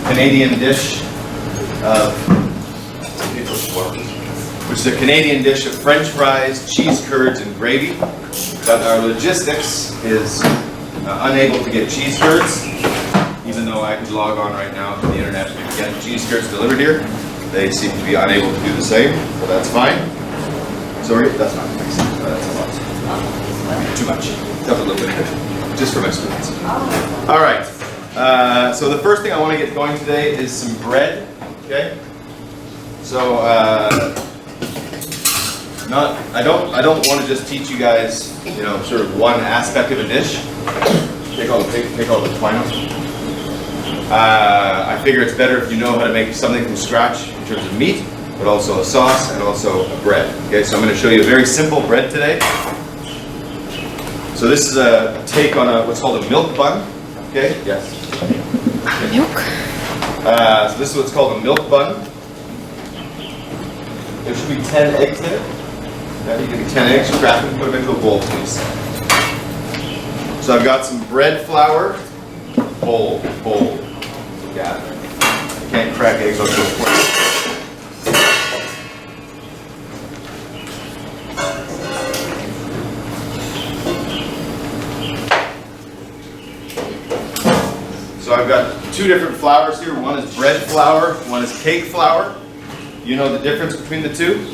Canadian dish of French fries, cheese curds, and gravy. But our logistics is unable to get cheese curds, even though I could log on right now to the internet and get cheese curds delivered here. They seem to be unable to do the same, so that's fine. Sorry, that's not nice. That's a lot. Too much. Just a little bit. Just for my students. All right. So the first thing I want to get going today is some bread. Okay. So I don't want to just teach you guys, sort of one aspect of a dish. Take all the twine out. I figure it's better if you know how to make something from scratch in terms of meat, but also a sauce and also a bread. Okay, so I'm going to show you a very simple bread today. So this is a take on what's called a milk bun. Okay. Yes. Milk. So this is what's called a milk bun. There should be 10 eggs in it. You give me 10 eggs, crack them, put them into a bowl, please. So I've got some bread flour. Bowl. Gather. I can't crack eggs, I'll go for it. So I've got two different flours here. One is bread flour, one is cake flour. You know the difference between the two?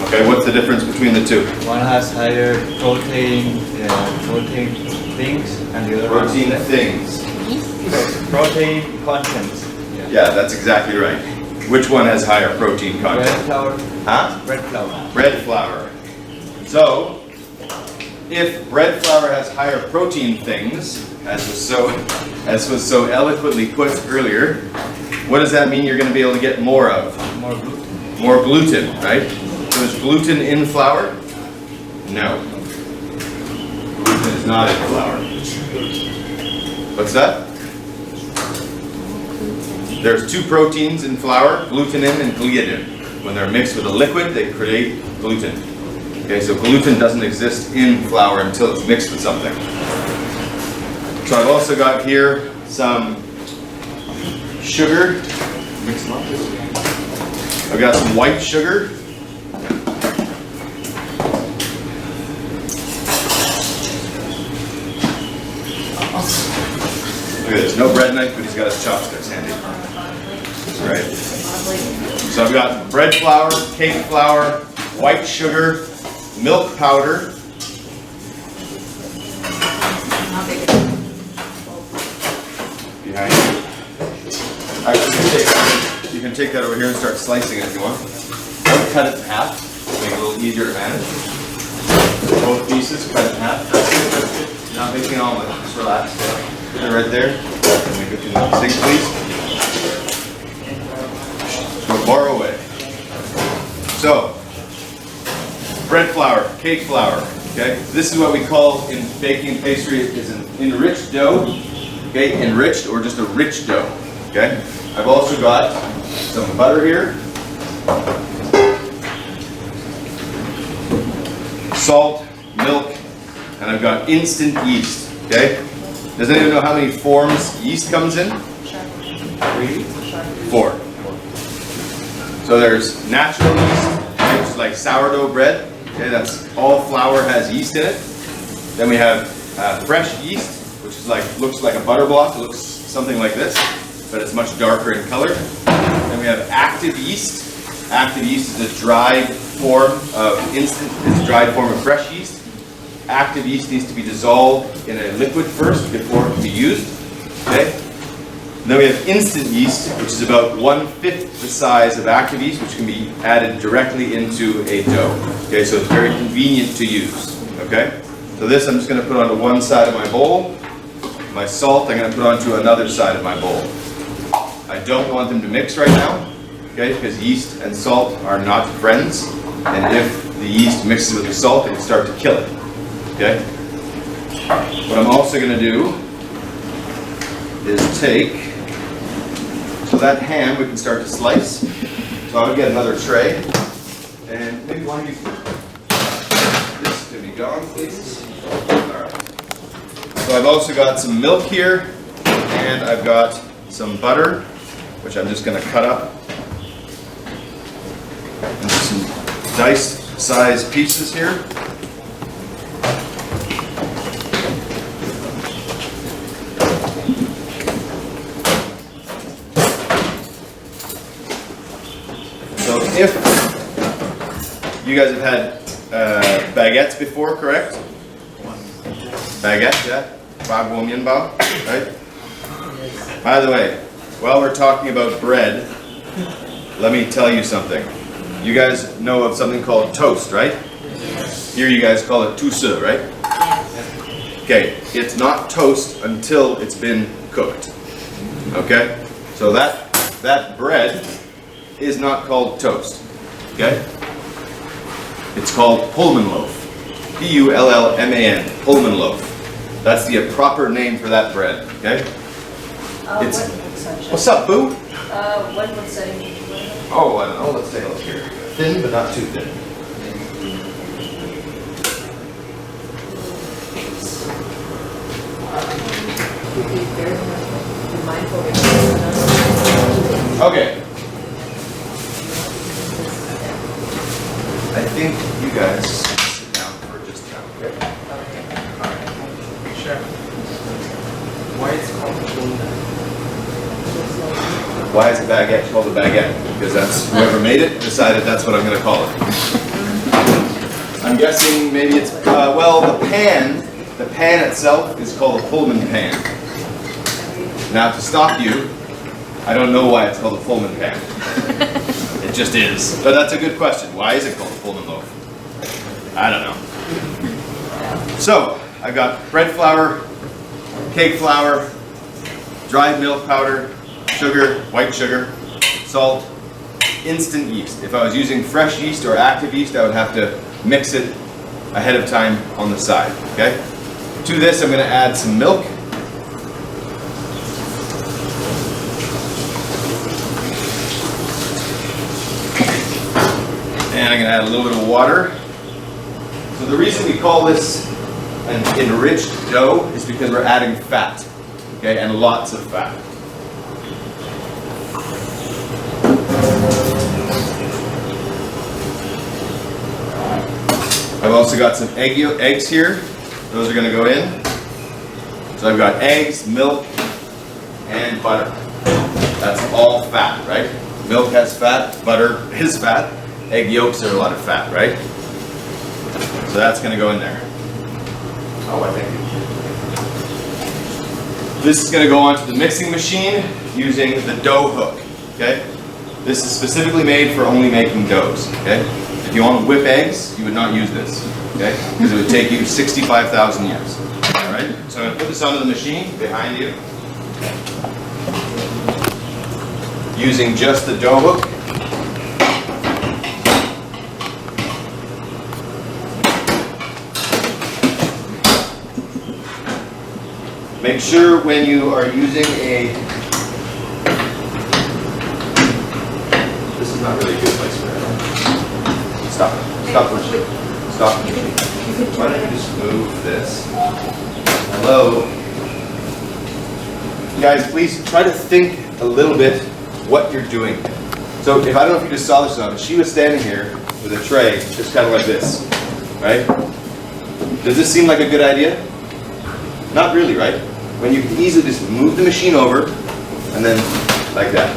Okay, what's the difference between the two? One has higher protein things, and the other Protein things. protein content. Yeah, that's exactly right. Which one has higher protein content? Bread flour. Huh? Bread flour. Bread flour. So, if bread flour has higher protein things, as was so eloquently put earlier, what does that mean you're going to be able to get more of? More gluten. More gluten, right? So is gluten in flour? No. Gluten is not in flour. What's that? There's two proteins in flour, glutenin and gliadin. When they're mixed with a liquid, they create gluten. Okay, so gluten doesn't exist in flour until it's mixed with something. So I've also got here some sugar. Mix them up. I've got some white sugar. Look at this, no bread knife, but he's got his chopsticks handy. Right. So I've got bread flour, cake flour, white sugar, milk powder. Behind you. Actually, you can take that over here and start slicing it if you want. Or cut it in half, make it a little easier to manage. Both pieces, cut it in half. You're not making an omelet, just relax. Put it right there. And make it to the sink, please. Go far away. So, bread flour, cake flour. Okay, this is what we call in baking pastry is an enriched dough. Okay, enriched or just a rich dough. Okay, I've also got some butter here, salt, milk, and I've got instant yeast. Okay, does anyone know how many forms yeast comes in? 4. So there's natural yeast, which is like sourdough bread. Okay, that's all flour has yeast in it. Then we have fresh yeast, which is looks like a butter block. It looks something like this, but it's much darker in color. Then we have active yeast. Active yeast is a dried form of fresh yeast. Active yeast needs to be dissolved in a liquid first before it can be used. Okay. And then we have instant yeast, which is about 1/5 the size of active yeast, which can be added directly into a dough. Okay, so it's very convenient to use. Okay, so this I'm just going to put onto one side of my bowl. My salt I'm going to put onto another side of my bowl. I don't want them to mix right now, okay, because yeast and salt are not friends, and if the yeast mixes with the salt, it can start to kill it. Okay. What I'm also going to do is take. So that ham we can start to slice. So I'll get another tray. And maybe one of you, this can be gone, please. All right. So I've also got some milk here And I've got some butter, which I'm just going to cut up into some diced size pieces here. So if you guys have had baguettes before, correct? Baguette, yeah? Bagwo mianbao, right? By the way, while we're talking about bread, let me tell you something. You guys know of something called toast, right? Here you guys call it tusu, right? Okay, it's not toast until it's been cooked. Okay? So that bread is not called toast. Okay? It's called Pullman loaf. Pullman, Pullman loaf. That's the proper name for that bread. Okay? What's up, boo? What would say? Oh, I don't know. Let's take a look here. Thin, but not too thin. Be very mindful. Okay. I think you guys sit down for just now. Okay? Chef, why is it called Pullman? Why is a baguette called a baguette? Because that's whoever made it decided that's what I'm going to call it. I'm guessing maybe it's well, the pan itself is called a Pullman pan. Now to stop you, I don't know why it's called a Pullman pan. It just is. But that's a good question. Why is it called a Pullman loaf? I don't know. So I've got bread flour, cake flour, dried milk powder, sugar, white sugar, salt, instant yeast. If I was using fresh yeast or active yeast, I would have to mix it ahead of time on the side, okay? To this, I'm going to add some milk. And I'm going to add a little bit of water. So the reason we call this an enriched dough is because we're adding fat, okay, and lots of fat. I've also got some eggs here. Those are going to go in. So I've got eggs, milk, and butter. That's all fat, right? Milk has fat, butter is fat, egg yolks are a lot of fat, right? So that's going to go in there. Oh, I think. This is going to go onto the mixing machine using the dough hook, okay? This is specifically made for only making doughs, okay? If you want to whip eggs, you would not use this, okay? Because it would take you 65,000 years. All right? So I'm going to put this onto the machine behind you. Using just the dough hook. Make sure when you are using a... This is not really a good place for it. Stop. Stop pushing. Stop pushing. Why don't you just move this? Hello? Guys, please try to think a little bit what you're doing. So if I don't know if you just saw this or not, but she was standing here with a tray, just kind of like this, right? Does this seem like a good idea? Not really, right? When you can easily just move the machine over and then like that.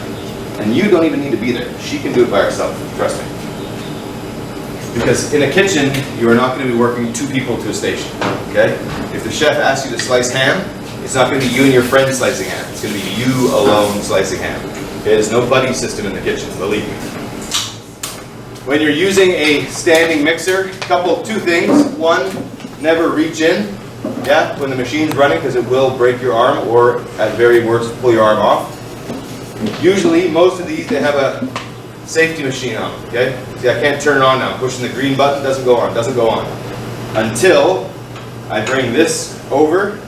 And you don't even need to be there. She can do it by herself, trust me. Because in a kitchen, you are not going to be working two people to a station, okay? If the chef asks you to slice ham, it's not going to be you and your friend slicing ham. It's going to be you alone slicing ham. Okay? There's no buddy system in the kitchen, believe me. When you're using a standing mixer, two things. One, never reach in, yeah, when the machine's running, because it will break your arm, or at very worst, pull your arm off. Usually, most of these, they have a safety machine on, okay? See, I can't turn it on now. Pushing the green button doesn't go on, doesn't go on. Until I bring this over,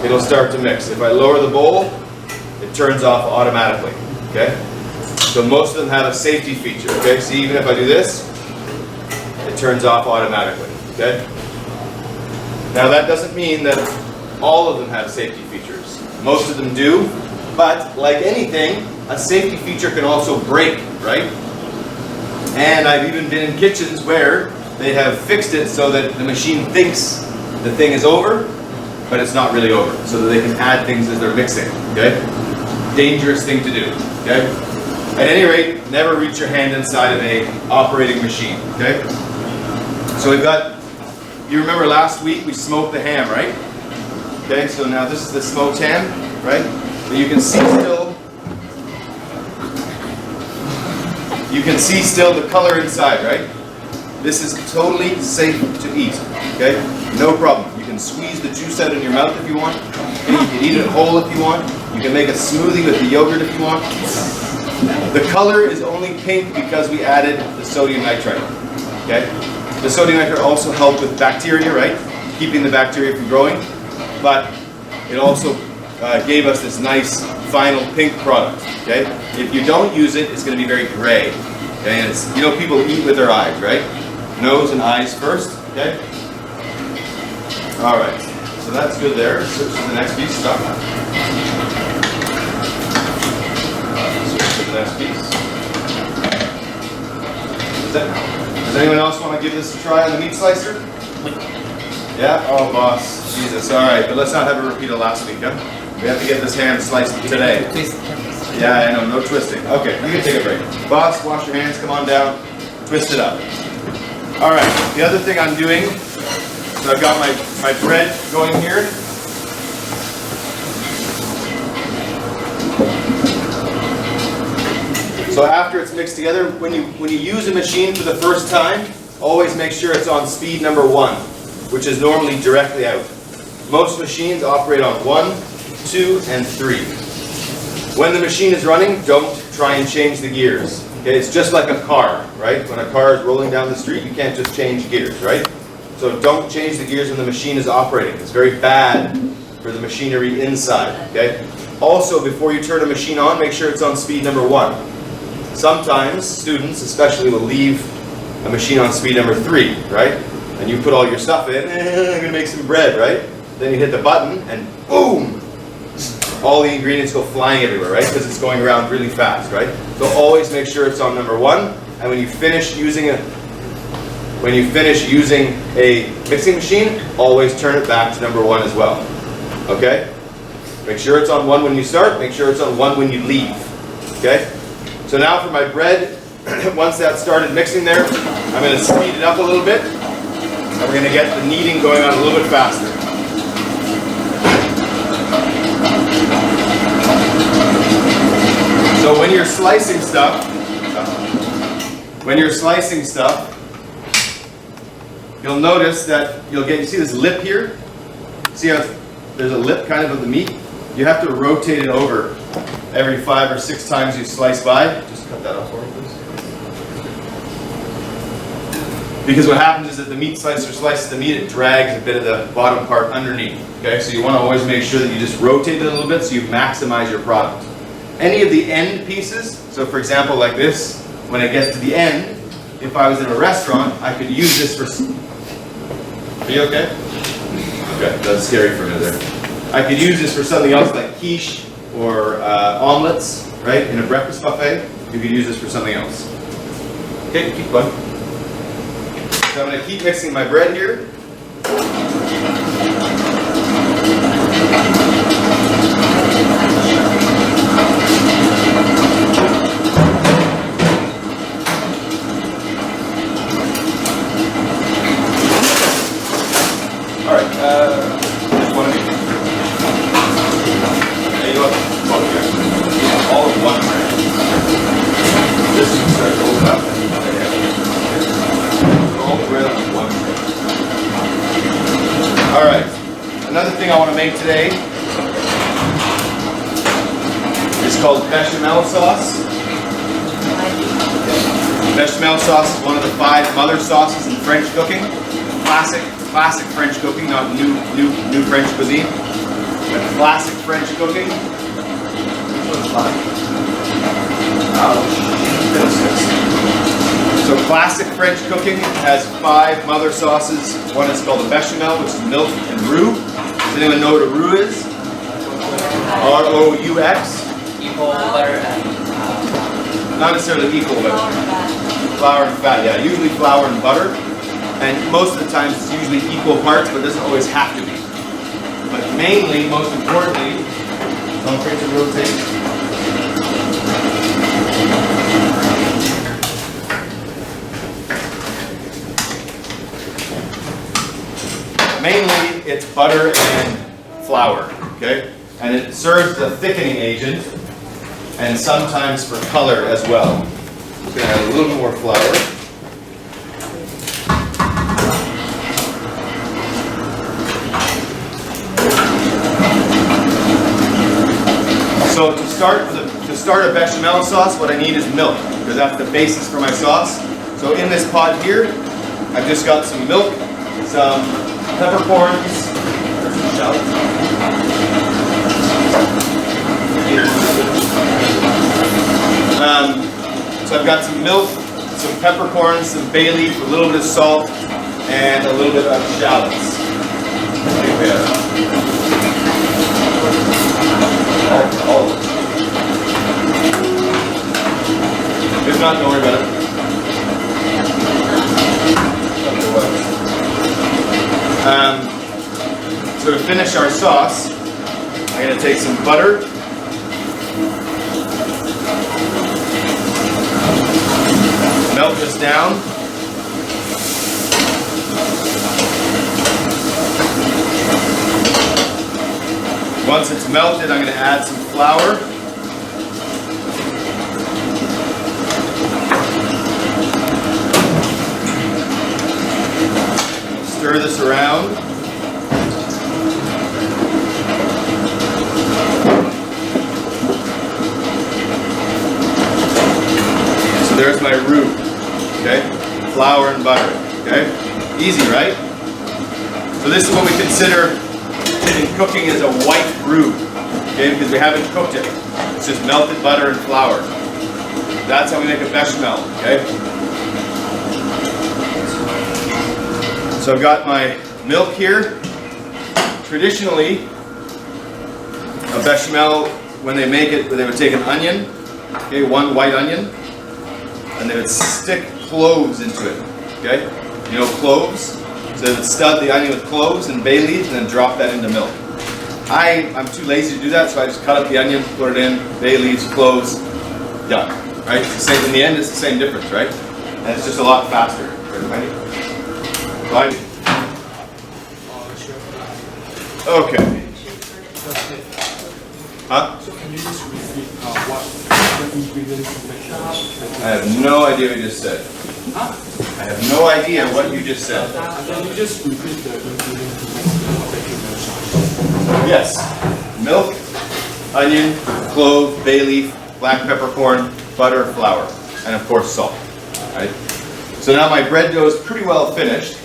it'll start to mix. If I lower the bowl, it turns off automatically, okay? So most of them have a safety feature, okay? See, even if I do this, it turns off automatically, okay? Now that doesn't mean that all of them have safety features. Most of them do. But like anything, a safety feature can also break, right? And I've even been in kitchens where they have fixed it so that the machine thinks the thing is over, but it's not really over, so that they can add things as they're mixing, okay? Dangerous thing to do, okay? At any rate, never reach your hand inside of a operating machine, okay? So we've got, you remember last week we smoked the ham, right? Okay, so now this is the smoked ham, right? But you can see still the color inside, right? This is totally safe to eat, okay? No problem. You can squeeze the juice out in your mouth if you want. Okay? You can eat it whole if you want. You can make a smoothie with the yogurt if you want. The color is only pink because we added the sodium nitrite, okay? The sodium nitrite also helped with bacteria, right? Keeping the bacteria from growing. But it also gave us this nice final pink product, okay? If you don't use it, it's going to be very gray, okay? And it's, you know, people eat with their eyes, right? Nose and eyes first, okay? All right, so that's good there. Switch to the next piece, stop. Switch to the next piece. Does anyone else want to give this a try on the meat slicer? Yeah? Oh, boss. Jesus, all right, but let's not have a repeat of last week, huh? We have to get this ham sliced today. Yeah, I know, no twisting. Okay, you can take a break. Boss, wash your hands, come on down, twist it up. All right, the other thing I'm doing, so I've got my bread going here. So after it's mixed together, when you use a machine for the first time, always make sure it's on speed number 1, which is normally directly out. Most machines operate on 1, 2, and 3. When the machine is running, don't try and change the gears. Okay, it's just like a car, right? When a car is rolling down the street, you can't just change gears, right? So don't change the gears when the machine is operating. It's very bad for the machinery inside, okay? Also, before you turn a machine on, make sure it's on speed number 1. Sometimes students, especially, will leave a machine on speed number 3, right? And you put all your stuff in, I'm gonna make some bread, right? Then you hit the button and boom! All the ingredients go flying everywhere, right? Because it's going around really fast, right? So always make sure it's on number 1, and when you finish using a mixing machine, always turn it back to number 1 as well. Okay? Make sure it's on 1 when you start, make sure it's on 1 when you leave. Okay? So now for my bread, once that's started mixing there, I'm going to speed it up a little bit, and we're going to get the kneading going on a little bit faster. So when you're slicing stuff, you'll notice that you see this lip here? See how there's a lip kind of the meat? You have to rotate it over every 5 or 6 times you slice by. Just cut that off for me, please. Because what happens is that the meat slicer slices the meat, it drags a bit of the bottom part underneath. Okay, so you want to always make sure that you just rotate it a little bit so you maximize your product. Any of the end pieces, so for example like this, when it gets to the end, if I was in a restaurant, I could use this for... Are you okay? Okay, that's scary for a minute there. I could use this for something else like quiche or omelets, right? In a breakfast buffet, you could use this for something else. Okay, keep going. So I'm going to keep mixing my bread here. All right, just one of you. Hey, you know what? Both here. All of one bread. This is start to open up. All the bread on one bread. All right. Another thing I want to make today is called bechamel sauce. Bechamel sauce is one of the 5 mother sauces in French cooking. Classic French cooking, not new French cuisine, but classic French cooking. So classic French cooking has 5 mother sauces. One is called a bechamel, which is milk and roux. Does anyone know what a roux is? R-O-U-X. Equal butter and Not necessarily equal, but Flour and fat. flour and fat. Yeah, usually flour and butter. And most of the times it's usually equal parts, but it doesn't always have to be. But mainly, most importantly, don't forget to rotate. Mainly, it's butter and flour, okay? And it serves as a thickening agent, and sometimes for color as well. I'm gonna add a little more flour. So to start a bechamel sauce, what I need is milk, because that's the basis for my sauce. So in this pot here, I've just got some milk, some peppercorns, some shallots. So I've got some milk, some peppercorns, some bay leaf, a little bit of salt, and a little bit of shallots. All of it. If not, don't worry about it. So to finish our sauce, I'm going to take some butter, melt this down, once it's melted, I'm going to add some flour, stir this around. So there's my roux, okay? Flour and butter, okay? Easy, right? So this is what we consider in cooking as a white roux, okay? Because we haven't cooked it. It's just melted butter and flour. That's how we make a bechamel, okay? So I've got my milk here. Traditionally, a bechamel, when they make it, they would take an onion, okay, one white onion, and they would stick cloves into it, okay? You know cloves? So they would stud the onion with cloves and bay leaves and then drop that into milk. I'm too lazy to do that, so I just cut up the onion, put it in, bay leaves, cloves, done, right? It's the same, in the end, it's the same difference, right? And it's just a lot faster, right? Right? Okay. Huh? So can you just repeat what the ingredients you mentioned? I have no idea what you just said. Huh? I have no idea what you just said. And then you just repeat the ingredients you mentioned. Yes. Milk, onion, clove, bay leaf, black peppercorn, butter, flour, and of course salt. Right? So now my bread dough is pretty well finished.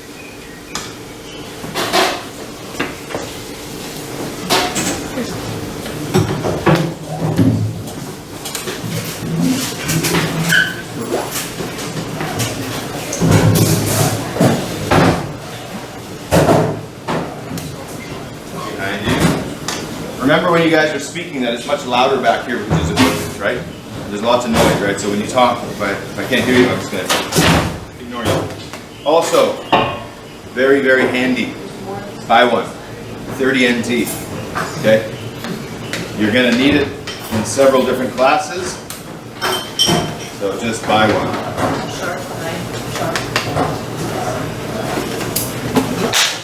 Remember when you guys are speaking that it's much louder back here because there's equipment, right? There's lots of noise, right? So when you talk, if I can't hear you, I'm just going to ignore you. Also, very, very handy. Buy one. 30 NT. Okay? You're going to need it in several different classes. So just buy one. Sharp, knife, sharp.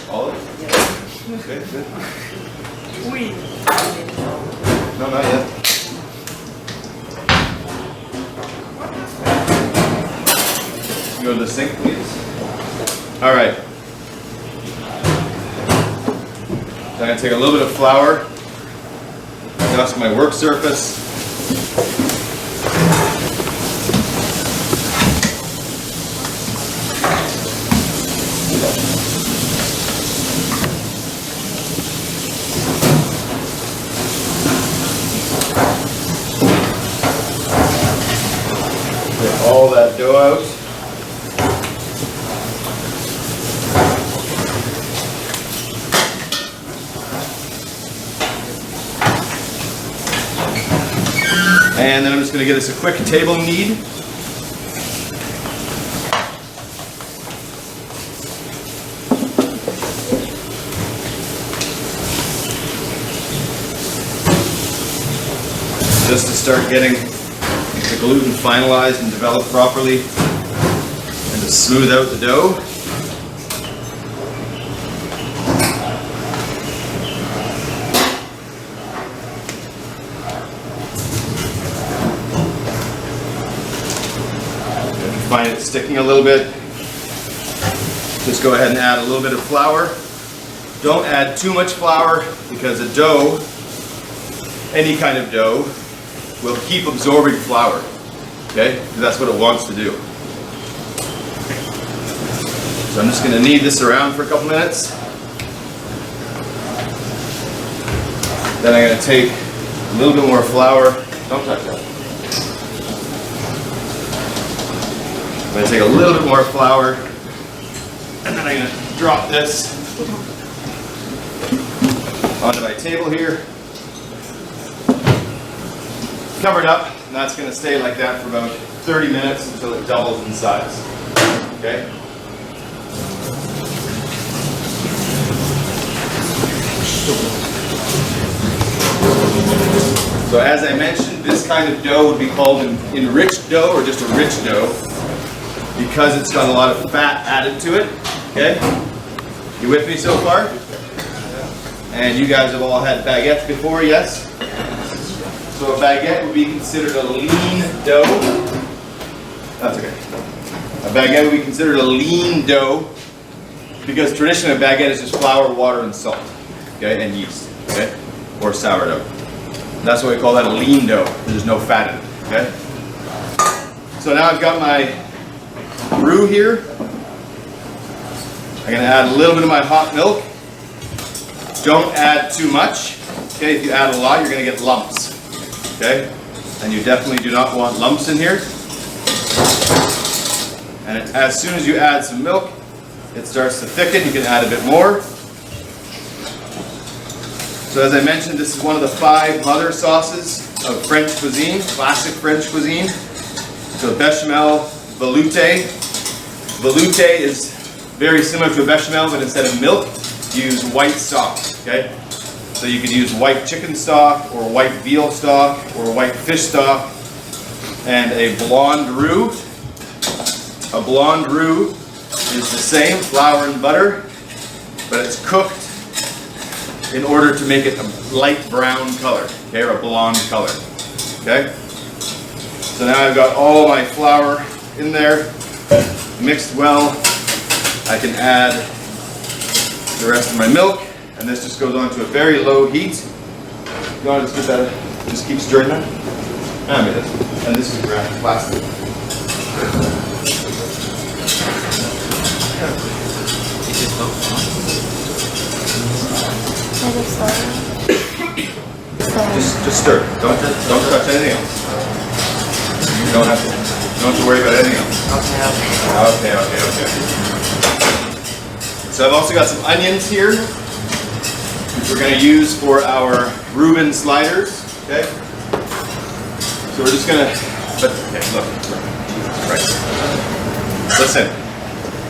All of it? Okay, good. Oui. No, not yet. You go to the sink, please. All right. So I'm going to take a little bit of flour, dust my work surface. Get all that dough out. And then I'm just going to get us a quick table knead. Just to start getting the gluten finalized and developed properly and to smooth out the dough. If you find it sticking a little bit, just go ahead and add a little bit of flour. Don't add too much flour because a dough, any kind of dough, will keep absorbing flour, okay? Because that's what it wants to do. So I'm just going to knead this around for a couple minutes. Then I'm going to take a little bit more flour. Don't touch that. I'm going to take a little bit more flour, and then I'm going to drop this onto my table here. Cover it up, and that's going to stay like that for about 30 minutes until it doubles in size. Okay? So as I mentioned, this kind of dough would be called an enriched dough or just a rich dough because it's got a lot of fat added to it. Okay? You with me so far? And you guys have all had baguettes before, yes? So a baguette would be considered a lean dough. That's okay. A baguette would be considered a lean dough because traditionally a baguette is just flour, water, and salt, okay, and yeast, okay, or sourdough. That's why we call that a lean dough. There's no fat in it, okay. So now I've got my roux here. I'm going to add a little bit of my hot milk. Don't add too much, okay. If you add a lot, you're going to get lumps. Okay, and you definitely do not want lumps in here. And as soon as you add some milk, it starts to thicken. You can add a bit more. So as I mentioned, this is one of the 5 mother sauces of French cuisine, classic French cuisine. So bechamel, velouté. Velouté is very similar to a bechamel, but instead of milk, you use white stock. Okay. So you could use white chicken stock, or white veal stock, or white fish stock, and a blonde roux. A blonde roux is the same, flour and butter, but it's cooked in order to make it a light brown color, okay, or a blonde color, okay? So now I've got all my flour in there, mixed well. I can add the rest of my milk. And this just goes on to a very low heat. You want to just get that, just keep stirring that. I made it. And this is ground plastic. Just stir. Don't touch anything else. You don't have to worry about anything else. Okay. So I've also got some onions here, which we're going to use for our Reuben sliders, okay? So we're just going to, okay, look, right. Listen,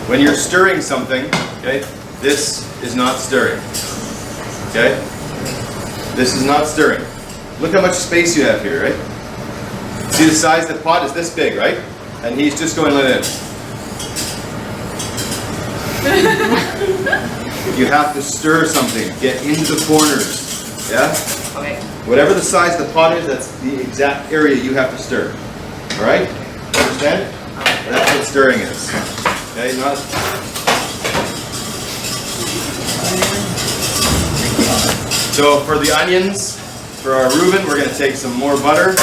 when you're stirring something, okay, this is not stirring, okay? This is not stirring. Look how much space you have here, right? See the size of the pot is this big, right? And he's just going like this. You have to stir something, get into the corners, yeah? Okay. Whatever the size of the pot is, that's the exact area you have to stir, all right? Understand? That's what stirring is, okay? Not. So for the onions, for our Reuben, we're going to take some more butter.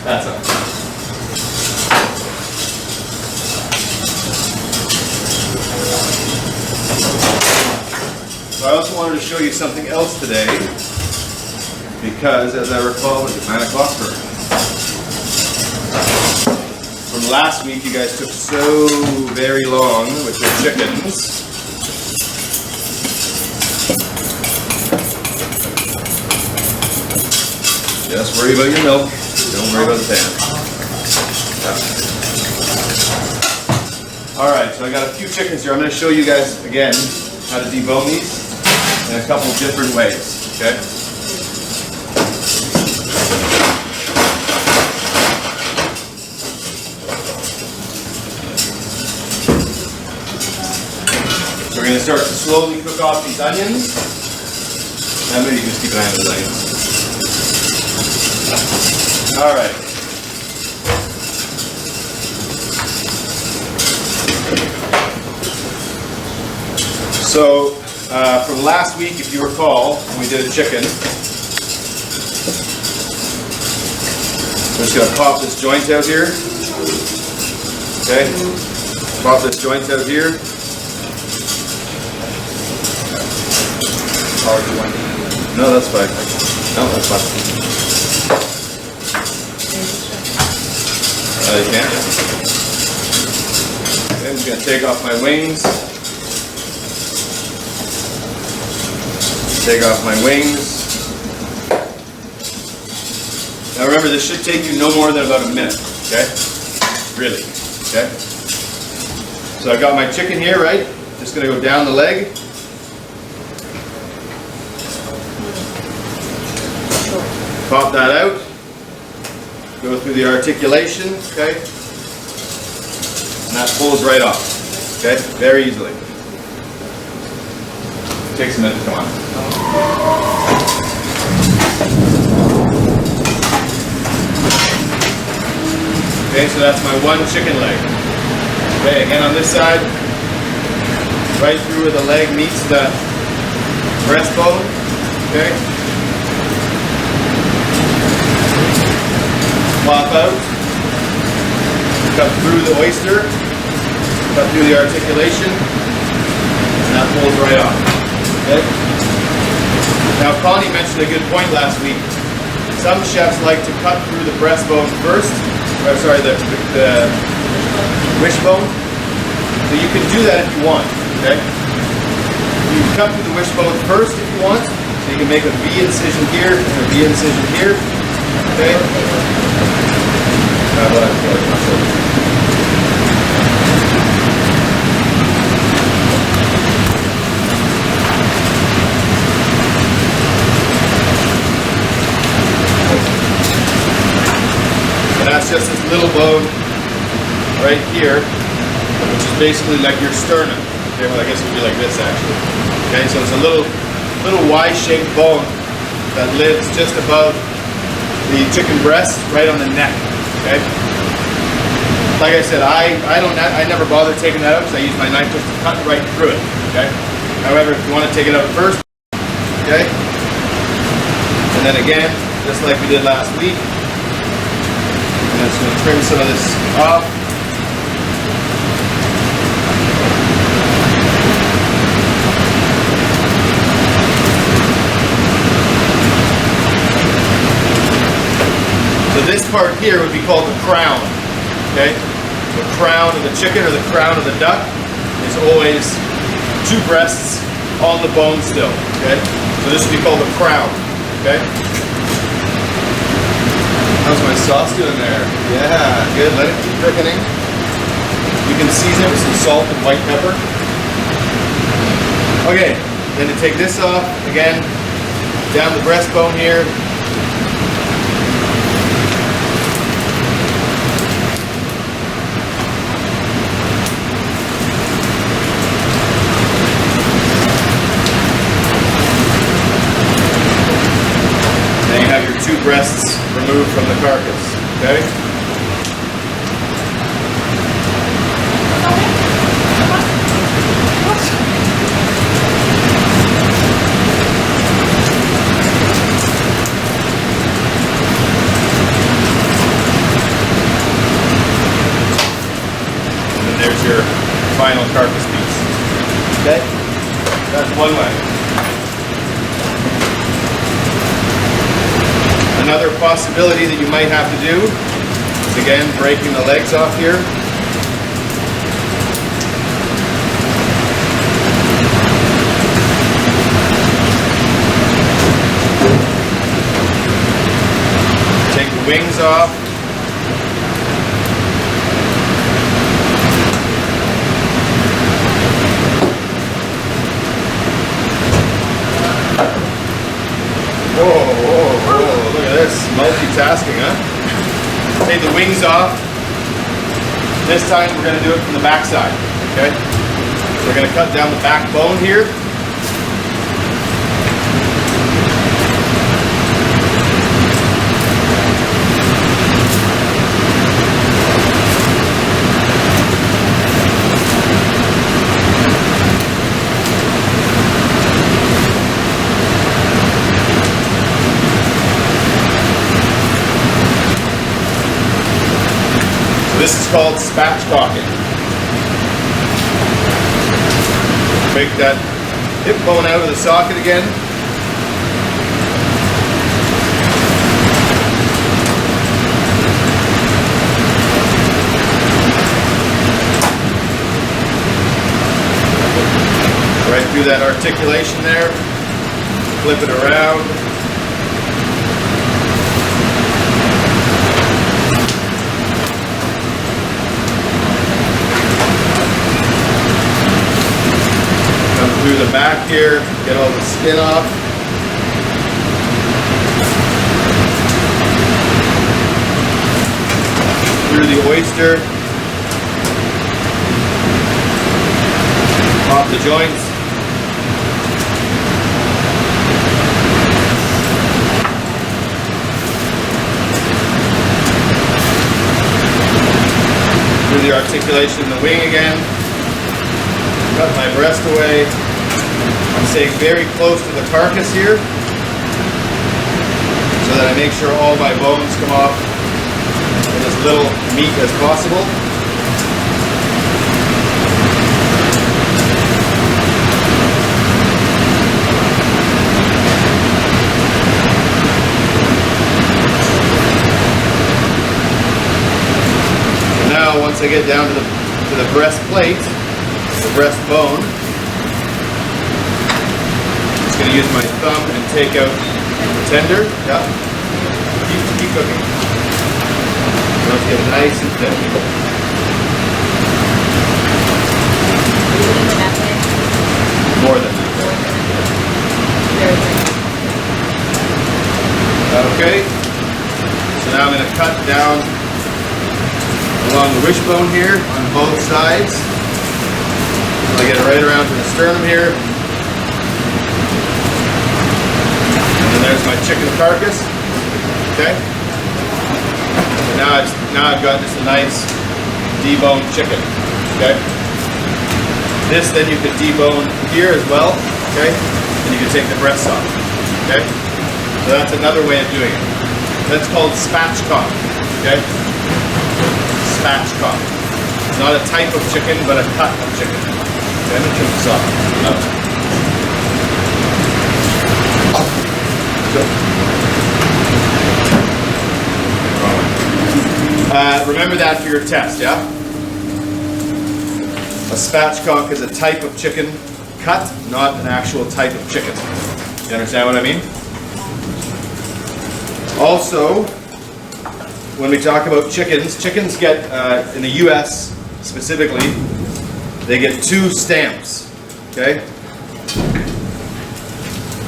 That's it. So I also wanted to show you something else today, because as I recall, it's 9 o'clock for from last week, you guys took so very long with your chickens. Just worry about your milk. Don't worry about the pan. Alright, so I got a few chickens here. I'm going to show you guys again how to debone these in a couple different ways. Okay? So we're going to start to slowly cook off these onions. Now maybe you can just keep an eye on those onions. Alright. So, from last week, if you recall, when we did a chicken, I'm just going to pop this joint out here. Okay? Pop this joint out here. No, that's fine. No, that's fine. You can. Okay, I'm just going to take off my wings. Take off my wings. Now remember, this should take you no more than about a minute. Okay? Really. Okay? So I've got my chicken here, right? Just going to go down the leg. Pop that out. Go through the articulation, okay? And that pulls right off, okay? Very easily. It takes a minute to come on. Okay, so that's my one chicken leg. Okay, again on this side, right through where the leg meets the breastbone, okay? Pop out, cut through the oyster, cut through the articulation, and that pulls right off. Okay? Now Connie mentioned a good point last week. Some chefs like to cut through the breastbone first, or sorry, the wishbone. So you can do that if you want. Okay? You can cut through the wishbone first if you want. So you can make a V incision here and a V incision here. Okay? And that's just this little bone right here, which is basically like your sternum. Okay, well I guess it would be like this actually. Okay, so it's a little Y-shaped bone that lives just above the chicken breast, right on the neck. Okay. Like I said, I never bother taking that out because I use my knife just to cut right through it. Okay. However, if you want to take it out first, okay, and then again, just like we did last week, I'm just going to trim some of this off. So this part here would be called the crown, okay? The crown of the chicken or the crown of the duck is always two breasts on the bone still, okay? So this would be called the crown, okay? How's my sauce doing there? Yeah, good, let it keep thickening. You can season it with some salt and white pepper. Okay, then to take this off, again, down the breastbone here. Two breasts removed from the carcass, okay? And then there's your final carcass piece, okay? That's one way. Another possibility that you might have to do Again, breaking the legs off here. Take the wings off. Whoa, whoa, whoa, look at this, multitasking, huh? Take the wings off. This time we're going to do it from the back side, okay? So we're going to cut down the backbone here. This is called spatchcocking. Break that hip bone out of the socket again. Right through that articulation there. Flip it around. Through the back here, get all the skin off. Through the oyster. Off the joints. Through the articulation in the wing again. Cut my breast away. I'm staying very close to the carcass here so that I make sure all my bones come off with as little meat as possible. So now once I get down to the breastplate, the breastbone, I'm going to use my thumb and take out the tender. Yeah. Keep cooking. Let's get nice and thin. More than that. Okay. So now I'm going to cut down along the wishbone here on both sides. I get it right around to the sternum here. There's my chicken carcass. Okay. Now I've got just a nice deboned chicken. Okay. This then you could debone here as well. Okay. And you can take the breasts off. Okay. So that's another way of doing it. That's called spatchcock. Okay. Spatchcock. It's not a type of chicken, but a cut of chicken. Okay. Let me turn this off. No. Remember that for your test, yeah? A spatchcock is a type of chicken cut, not an actual type of chicken. You understand what I mean? Also, when we talk about chickens get, in the US specifically, they get 2 stamps, okay?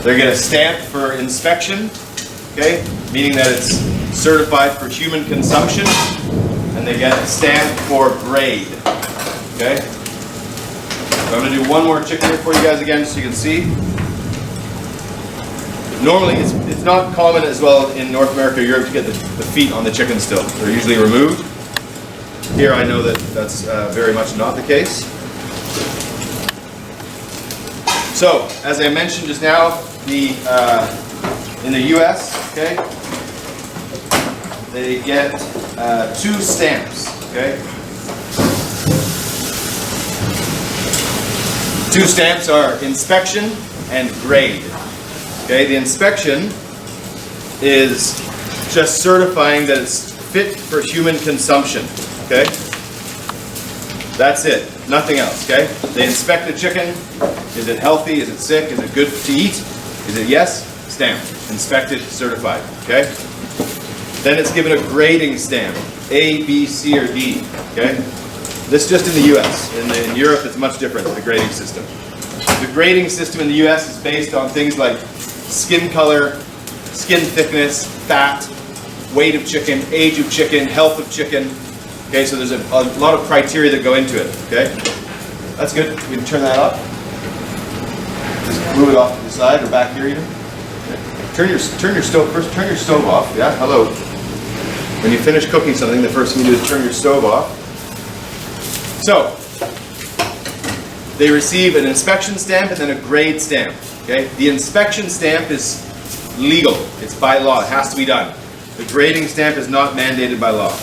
They get a stamp for inspection, okay, meaning that it's certified for human consumption, and they get a stamp for grade, okay? So I'm going to do one more chicken here for you guys again so you can see. Normally, it's not common as well in North America or Europe to get the feet on the chicken still. They're usually removed. Here I know that that's very much not the case. So, as I mentioned just now, in the US, okay, they get 2 stamps, okay? 2 stamps are inspection and grade. Okay, the inspection is just certifying that it's fit for human consumption. Okay? That's it. Nothing else. Okay? They inspect the chicken. Is it healthy? Is it sick? Is it good to eat? Is it yes? Stamp. Inspected, certified. Okay? Then it's given a grading stamp. A, B, C, or D. Okay? This just in the US. In Europe, it's much different, the grading system. The grading system in the US is based on things like skin color, skin thickness, fat, weight of chicken, age of chicken, health of chicken. Okay, so there's a lot of criteria that go into it. Okay? That's good. We can turn that up. Just move it off to the side or back here even. Okay. Turn your stove first. Turn your stove off. Yeah. Hello. When you finish cooking something, the first thing you do is turn your stove off. So they receive an inspection stamp and then a grade stamp. Okay. The inspection stamp is legal. It's by law. It has to be done. The grading stamp is not mandated by law.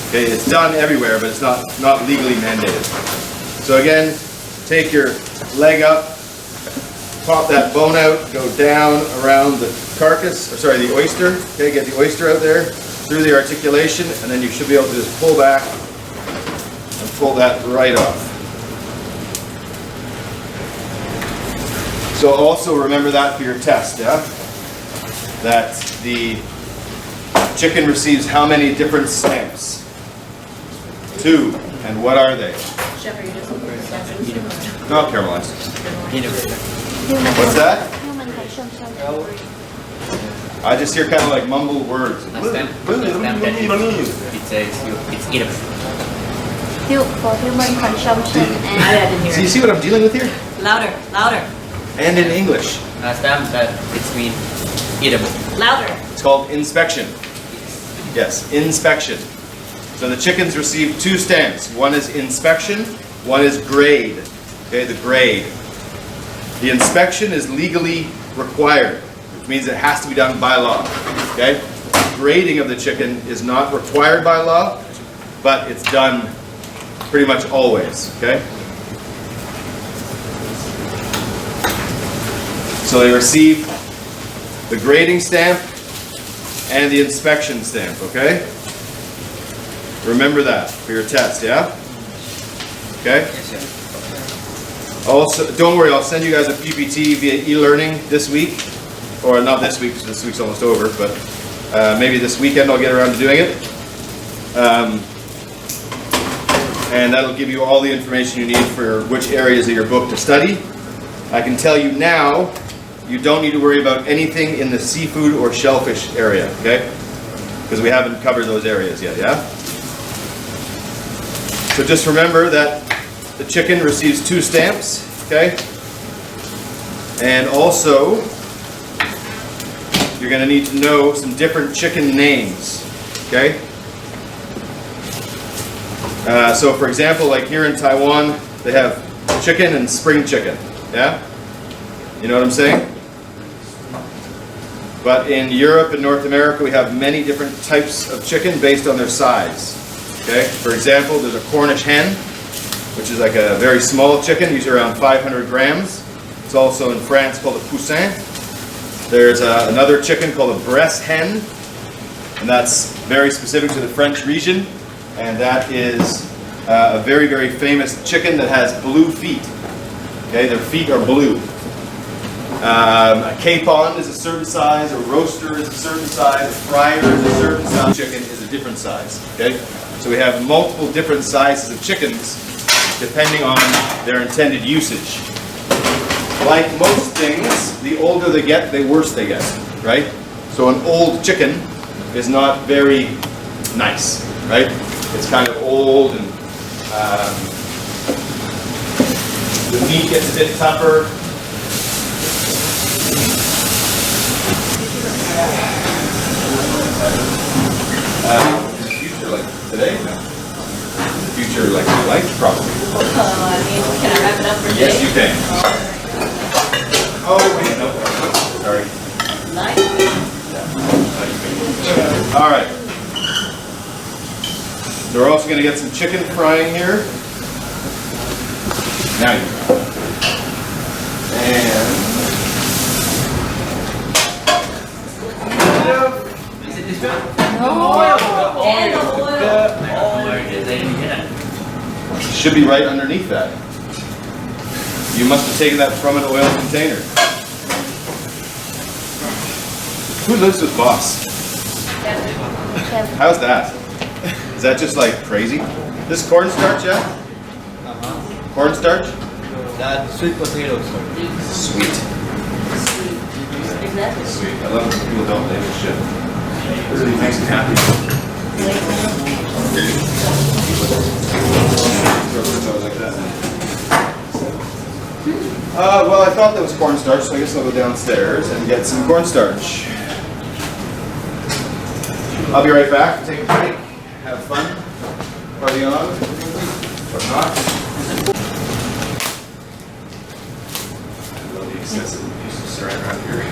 Okay. It's done everywhere, but it's not legally mandated. So again, take your leg up. Pop that bone out, go down around the carcass, or sorry, the oyster. Okay, get the oyster out there through the articulation, and then you should be able to just pull back and pull that right off. So also remember that for your test, yeah? That the chicken receives how many different stamps? 2. And what are they? Chef, are you just looking for Not caramelized. What's that? Human consumption. I just hear kind of like mumbled words. It says it's eatable. For human consumption I and didn't So you hear see what I'm dealing with here? it. Louder, louder, And in English. Stamp that it's mean eatable. louder. It's called inspection. Yes, inspection. So the chickens receive 2 stamps. One is inspection, one is grade. Okay, the grade. The inspection is legally required, which means it has to be done by law. Okay? Grading of the chicken is not required by law, but it's done pretty much always. Okay? So they receive the grading stamp and the inspection stamp. Okay? Remember that for your test, yeah? Okay? Also, don't worry, I'll send you guys a PPT via e-learning this week. Or not this week, because this week's almost over, but maybe this weekend I'll get around to doing it. And that'll give you all the information you need for which areas of your book to study. I can tell you now, you don't need to worry about anything in the seafood or shellfish area, okay? Because we haven't covered those areas yet, yeah? So just remember that the chicken receives 2 stamps, okay? And also, you're going to need to know some different chicken names, okay? So for example, like here in Taiwan, they have chicken and spring chicken, yeah? You know what I'm saying? But in Europe and North America, we have many different types of chicken based on their size, okay? For example, there's a Cornish hen, which is like a very small chicken, usually around 500 grams. It's also in France called a poussin. There's another chicken called a Bresse hen, and that's very specific to the French region, and that is a very, very famous chicken that has blue feet. Okay, their feet are blue. A capon is a certain size, a roaster is a certain size, a fryer is a certain size. Chicken is a different size. Okay, so we have multiple different sizes of chickens depending on their intended usage. Like most things, the older they get, the worse they get, right? So an old chicken is not very nice, right? It's kind of old and the meat gets a bit tougher. In the future, like today? No. In the future, like my life, probably. I mean, can I wrap it up for Yes, today? you can. Oh, wait, no. Sorry. Nice. All right. So we're also going to get some chicken frying here. Now you go. And Is it this one? Should be right underneath that. You must have taken that from an oil container. Who lives with boss? เชฟ How's that? Is that just like crazy? This cornstarch, yeah? Cornstarch? That sweet potato sauce. Sweet. Is that Sweet. I love when people don't label shit. It really makes me happy. Like that. Well, I thought that was cornstarch, so I guess I'll go downstairs and get some cornstarch. I'll be right back. Take a break. Have fun. Party on. Or not. I love the excessive use of saran wrap here.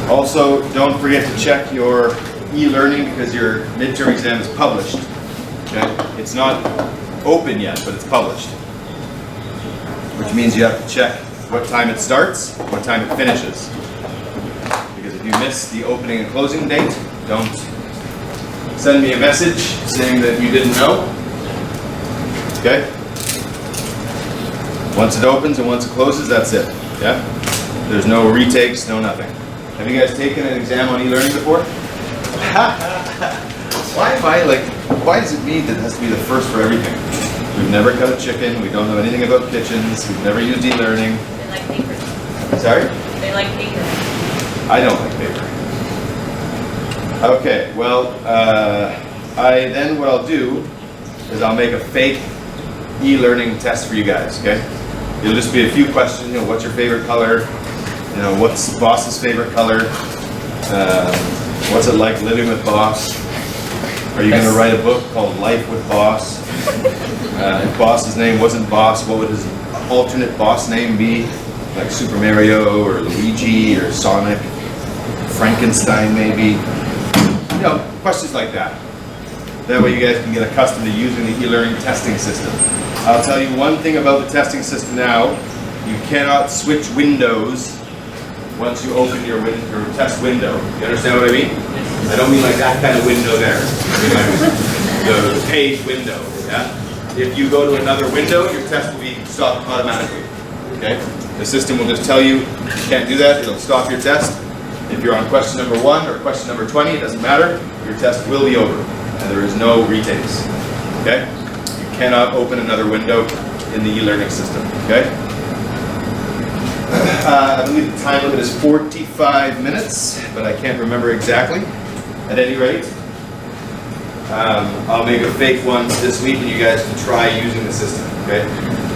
Also, don't forget to check your e-learning because your midterm exam is published. Okay? It's not open yet, but it's published. Which means you have to check what time it starts, what time it finishes. Because if you miss the opening and closing date, don't send me a message saying that you didn't know. Okay? Once it opens and once it closes, that's it. Yeah? There's no retakes, no nothing. Have you guys taken an exam on e-learning before? Why is it me that has to be the first for everything? We've never cut a chicken, we don't know anything about kitchens, we've never used e-learning. They like paper. Sorry? They like paper. I don't like paper. Okay, well, what I'll do is I'll make a fake e-learning test for you guys, okay? It'll just be a few questions, you know, what's your favorite color? You know, what's Boss's favorite color? What's it like living with Boss? Are you going to write a book called Life with Boss? If Boss's name wasn't Boss, what would his alternate boss name be? Like Super Mario or Luigi or Sonic, Frankenstein maybe? You know, questions like that. That way you guys can get accustomed to using the e-learning testing system. I'll tell you one thing about the testing system now. You cannot switch windows once you open your test window. You understand what I mean? I don't mean like that kind of window there. I mean like the page window. Yeah? If you go to another window, your test will be stopped automatically. Okay? The system will just tell you you can't do that. It'll stop your test. If you're on question number 1 or question number 20, it doesn't matter. Your test will be over, and there is no retakes. Okay? You cannot open another window in the e-learning system. Okay? I believe the time limit is 45 minutes, but I can't remember exactly. At any rate, I'll make a fake one this week, and you guys can try using the system, okay?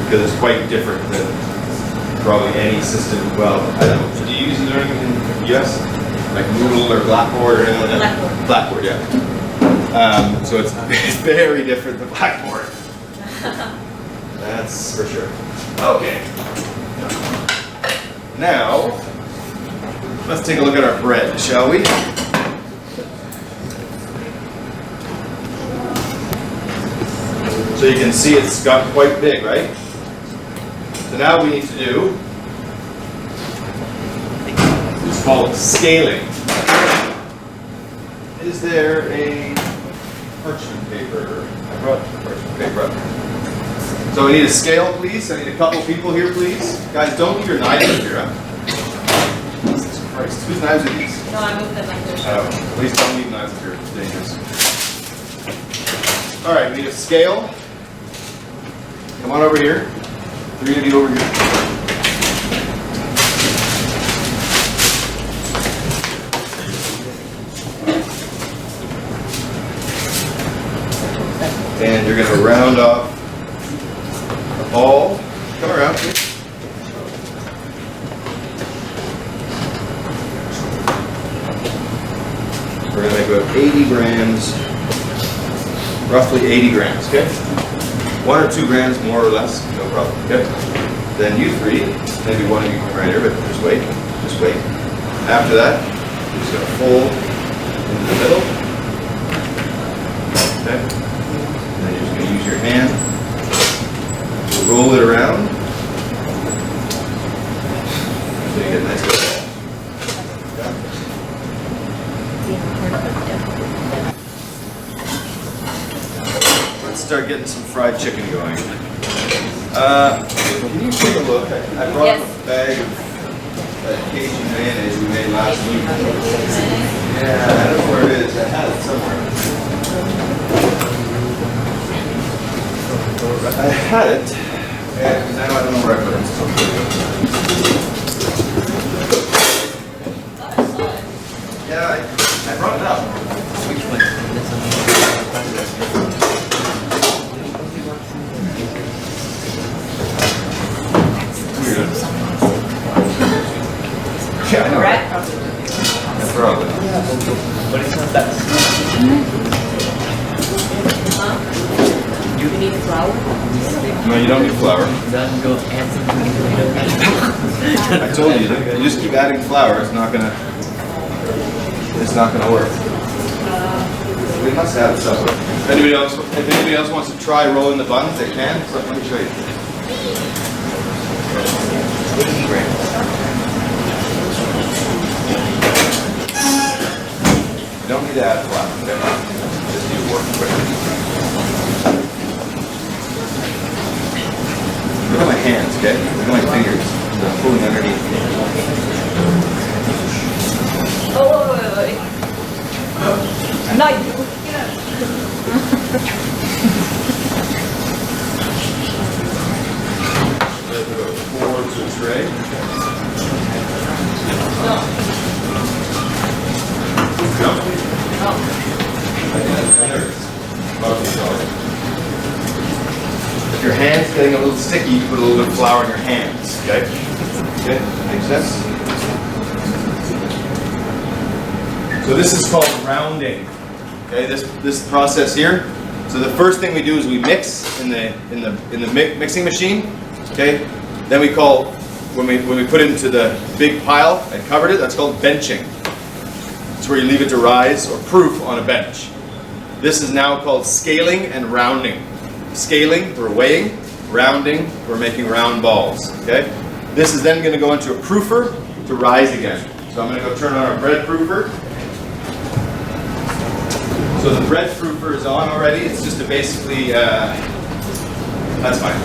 Because it's quite different than probably any system. Well, I don't know. Do you use e-learning in the US? Like Moodle or Blackboard or anything like that? Blackboard. Blackboard, yeah. So it's very different than Blackboard. That's for sure. Okay. Now, let's take a look at our bread, shall we? So you can see it's got quite big, right? So now we need to do, it's called scaling. Is there a parchment paper? I brought parchment paper up. So we need a scale, please. I need a couple people here, please. Guys, don't leave your knives up here. Huh? Jesus Christ, whose knives are these? No, I moved them like this. Oh, please don't leave knives up here. It's dangerous. All right, we need a scale. Come on over here. 3 of you over here. And you're going to round off a ball. Come around, please. We're going to make about 80 grams, roughly 80 grams, okay? 1 or 2 grams more or less, no problem, okay? Then you 3, maybe one of you come right here, but just wait. After that, you're just going to fold into the middle, okay? And then you're just going to use your hand to roll it around. start getting some fried chicken going. Can you take a look? I brought Yes. a bag of that Cajun mayonnaise we made last week. Yeah, I don't know where it is. I had it somewhere. I had it, and now I don't know where I put it. Yeah, I brought it up. Which one? That's something. Weird. Yeah, I know. Right? Yeah, probably. But it's not that. You need flour? No, you don't need flour. Don't go add something into it. I told you, you just keep adding flour, it's not gonna work. We must have it somewhere. If anybody else wants to try rolling the buns, they can. So let me show you. You don't need to add flour, okay? Just need to work quickly. Look at my hands, okay? Look at my fingers. I'm pulling underneath. Oh, wait. No, you. Forward to a tray. No? There it is. If your hand's getting a little sticky, you put a little bit of flour in your hands, okay? Okay, makes sense? So this is called rounding. Okay, this process here. So the first thing we do is we mix in the mixing machine. Okay, then we call when we put it into the big pile and covered it. That's called benching. It's where you leave it to rise or proof on a bench. This is now called scaling and rounding. Scaling, we're weighing. Rounding, we're making round balls. Okay, this is then going to go into a proofer to rise again. So I'm going to go turn on our bread proofer. So the bread proofer is on already. It's just a basically, that's fine.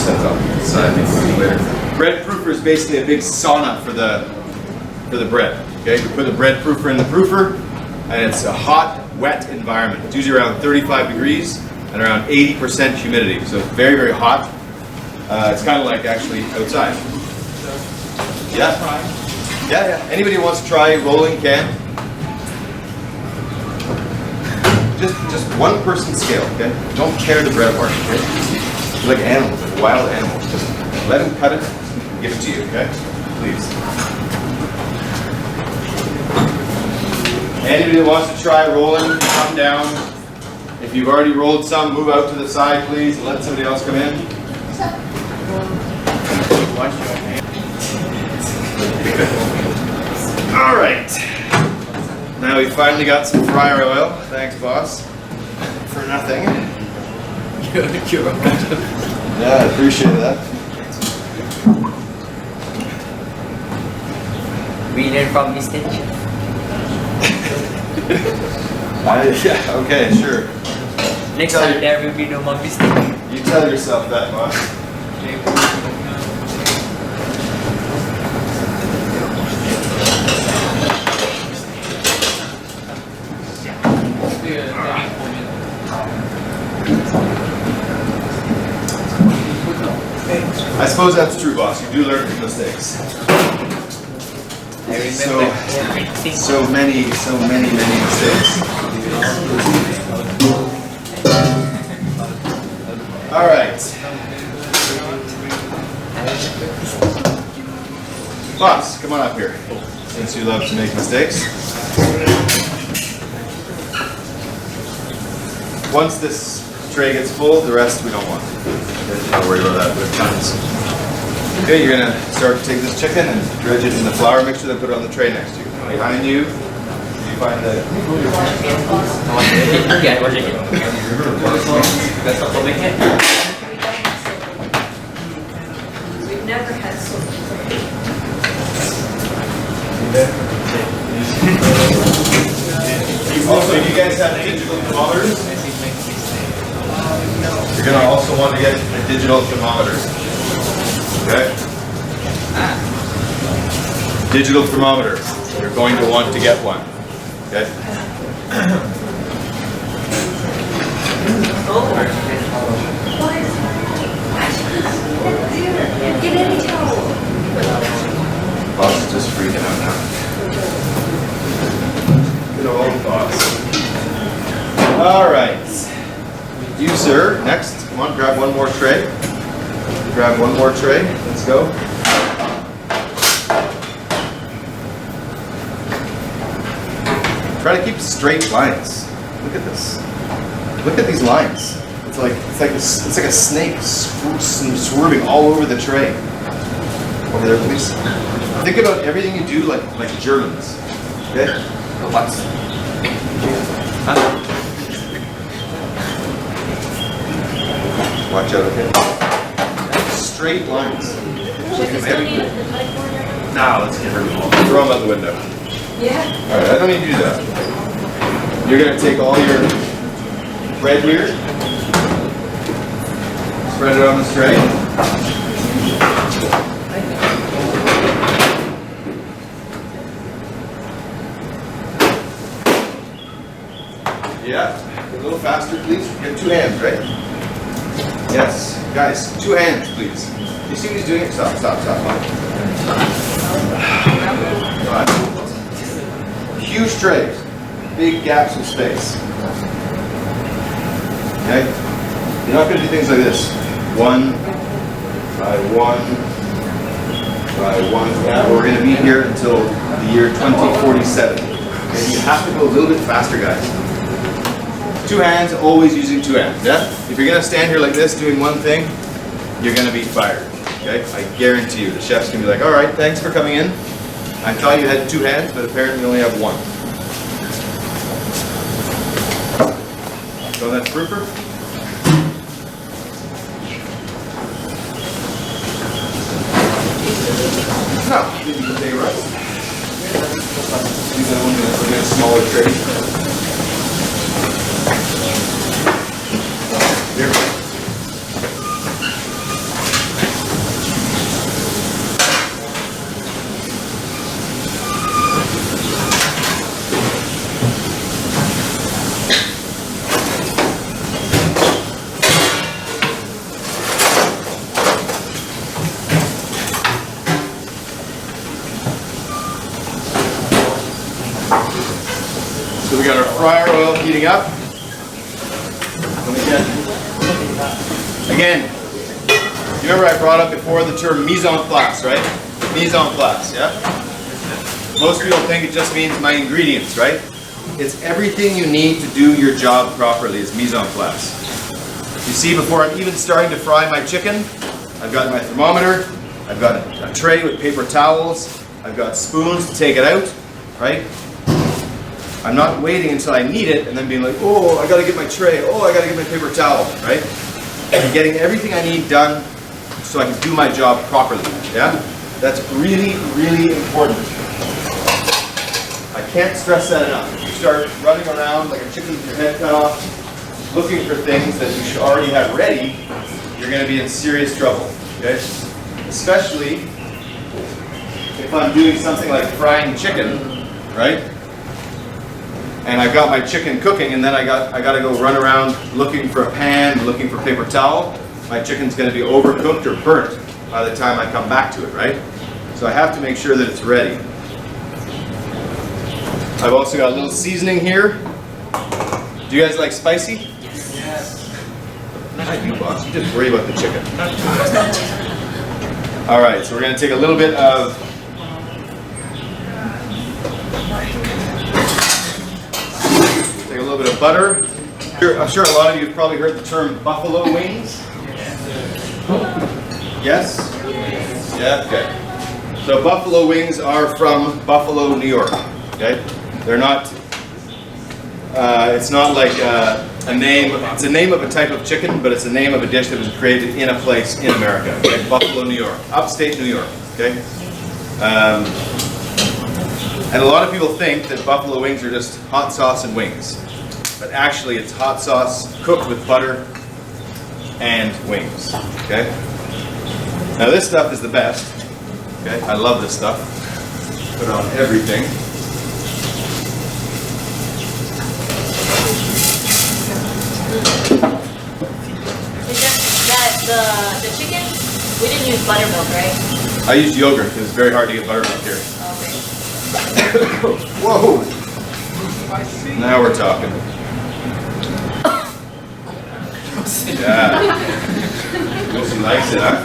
Set it up. So I think we'll do later. Bread proofer is basically a big sauna for the bread. Okay, we put the bread proofer in the proofer, and it's a hot, wet environment. It's usually around 35 degrees and around 80% humidity. So it's very, very hot. It's kind of like actually outside. Yeah. Yeah. Anybody who wants to try rolling can. Just one person scale, okay? Don't tear the bread apart, okay? They're like animals, like wild animals. Just let them cut it and give it to you, okay? Please. Anybody that wants to try rolling, come down. If you've already rolled some, move out to the side, please, and let somebody else come in. All right. Now we finally got some fryer oil. Thanks, boss. For nothing. You're welcome. Yeah, I appreciate that. We learn from mistakes. Yeah, okay, sure. Next time there will be no more mistake. You tell yourself that, boss. I suppose that's true, boss. You do learn from mistakes. I remember everything. So many mistakes. All right. Boss, come on up here. Since you love to make mistakes. Once this tray gets full, the rest we don't want. Don't worry about that, we have tons. Okay, you're gonna start to take this chicken and dredge it in the flour mixture, then put it on the tray next to you. Behind you, you find the... Yeah, we're taking it. That's not what we can. We've never had so Also, you guys have digital thermometers? You're gonna also want to get a digital thermometer. Okay? Digital thermometer. You're going to want to get one. Okay? Get any towel. Boss is just freaking out now. Good old boss. All right. You, sir, next. Come on, grab one more tray. Grab one more tray. Let's go. Try to keep straight lines. Look at this. Look at these lines. It's like a snake swerving all over the tray. Over there, please. Think about everything you do like Germans. Okay? What? Watch out, okay? Straight lines. Now let's get rid of them all. Throw them out the window. Yeah. Alright, I don't need to do that. You're going to take all your bread here, spread it on the tray. Yeah, a little faster please. You have two hands, right? Yes, guys, two hands please. You see what he's doing? Stop. Huge trays, big gaps of space. Okay? You're not going to do things like this. 1 by 1 by 1. Yeah, we're going to be here until the year 2047. Okay? You have to go a little bit faster, guys. Two hands, always using two hands. Yeah? If you're going to stand here like this doing one thing, you're going to be fired. Okay? I guarantee you. The chef's going to be like, all right, thanks for coming in. I thought you had two hands, but apparently you only have one. So that's grouper. No, you can take a rest. Use that one to get a smaller tray. Here. So we got our fryer oil heating up. And again, you remember I brought up before the term mise en place, right? Mise en place, yeah? Most people think it just means my ingredients, right? It's everything you need to do your job properly is mise en place. You see, before I'm even starting to fry my chicken, I've got my thermometer, I've got a tray with paper towels, I've got spoons to take it out, right? I'm not waiting until I need it and then being like, oh, I gotta get my tray, oh, I gotta get my paper towel, right? I'm getting everything I need done so I can do my job properly, yeah? That's really, really important. I can't stress that enough. If you start running around like a chicken with your head cut off, looking for things that you should already have ready, you're gonna be in serious trouble, okay? Especially if I'm doing something like frying chicken, right? And I've got my chicken cooking, and then I got to go run around looking for a pan, looking for paper towel. My chicken's going to be overcooked or burnt by the time I come back to it, right? So I have to make sure that it's ready. I've also got a little seasoning here. Do you guys like spicy? Yes. Not you, boss. You just worry about the chicken. All right, so we're going to take a little bit of a little bit of butter. I'm sure a lot of you have probably heard the term buffalo wings. Yes? Yeah, okay. So buffalo wings are from Buffalo, New York. Okay? They're not, it's not like a name, it's a name of a type of chicken, but it's the name of a dish that was created in a place in America. Okay? Buffalo, New York. Upstate New York. Okay? And a lot of people think that buffalo wings are just hot sauce and wings. But actually it's hot sauce cooked with butter and wings. Okay? Now this stuff is the best. Okay? I love this stuff. Put it on everything. The chicken, we didn't use buttermilk, right? I used yogurt because it's very hard to get buttermilk here. Okay. Whoa! Now we're talking. Yeah. Lucy likes it, huh?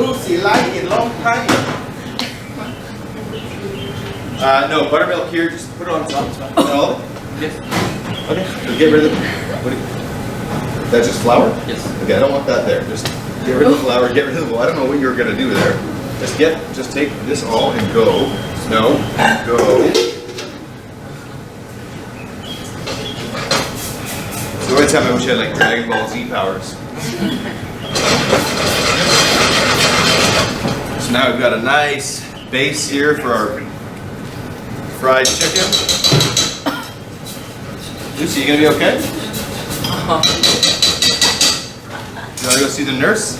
Lucy likes it, long time. No, buttermilk here, just put it on top. No? Yes. Okay, so get rid of the... That's just flour? Yes. Okay, I don't want that there. Just get rid of the flour, get rid of the... Well, I don't know what you were going to do there. Just take this all and go. No, go. So the only time I wish I had like Dragon Ball Z powers. So now we've got a nice base here for our fried chicken. Lucy, you gonna be okay? You wanna go see the nurse?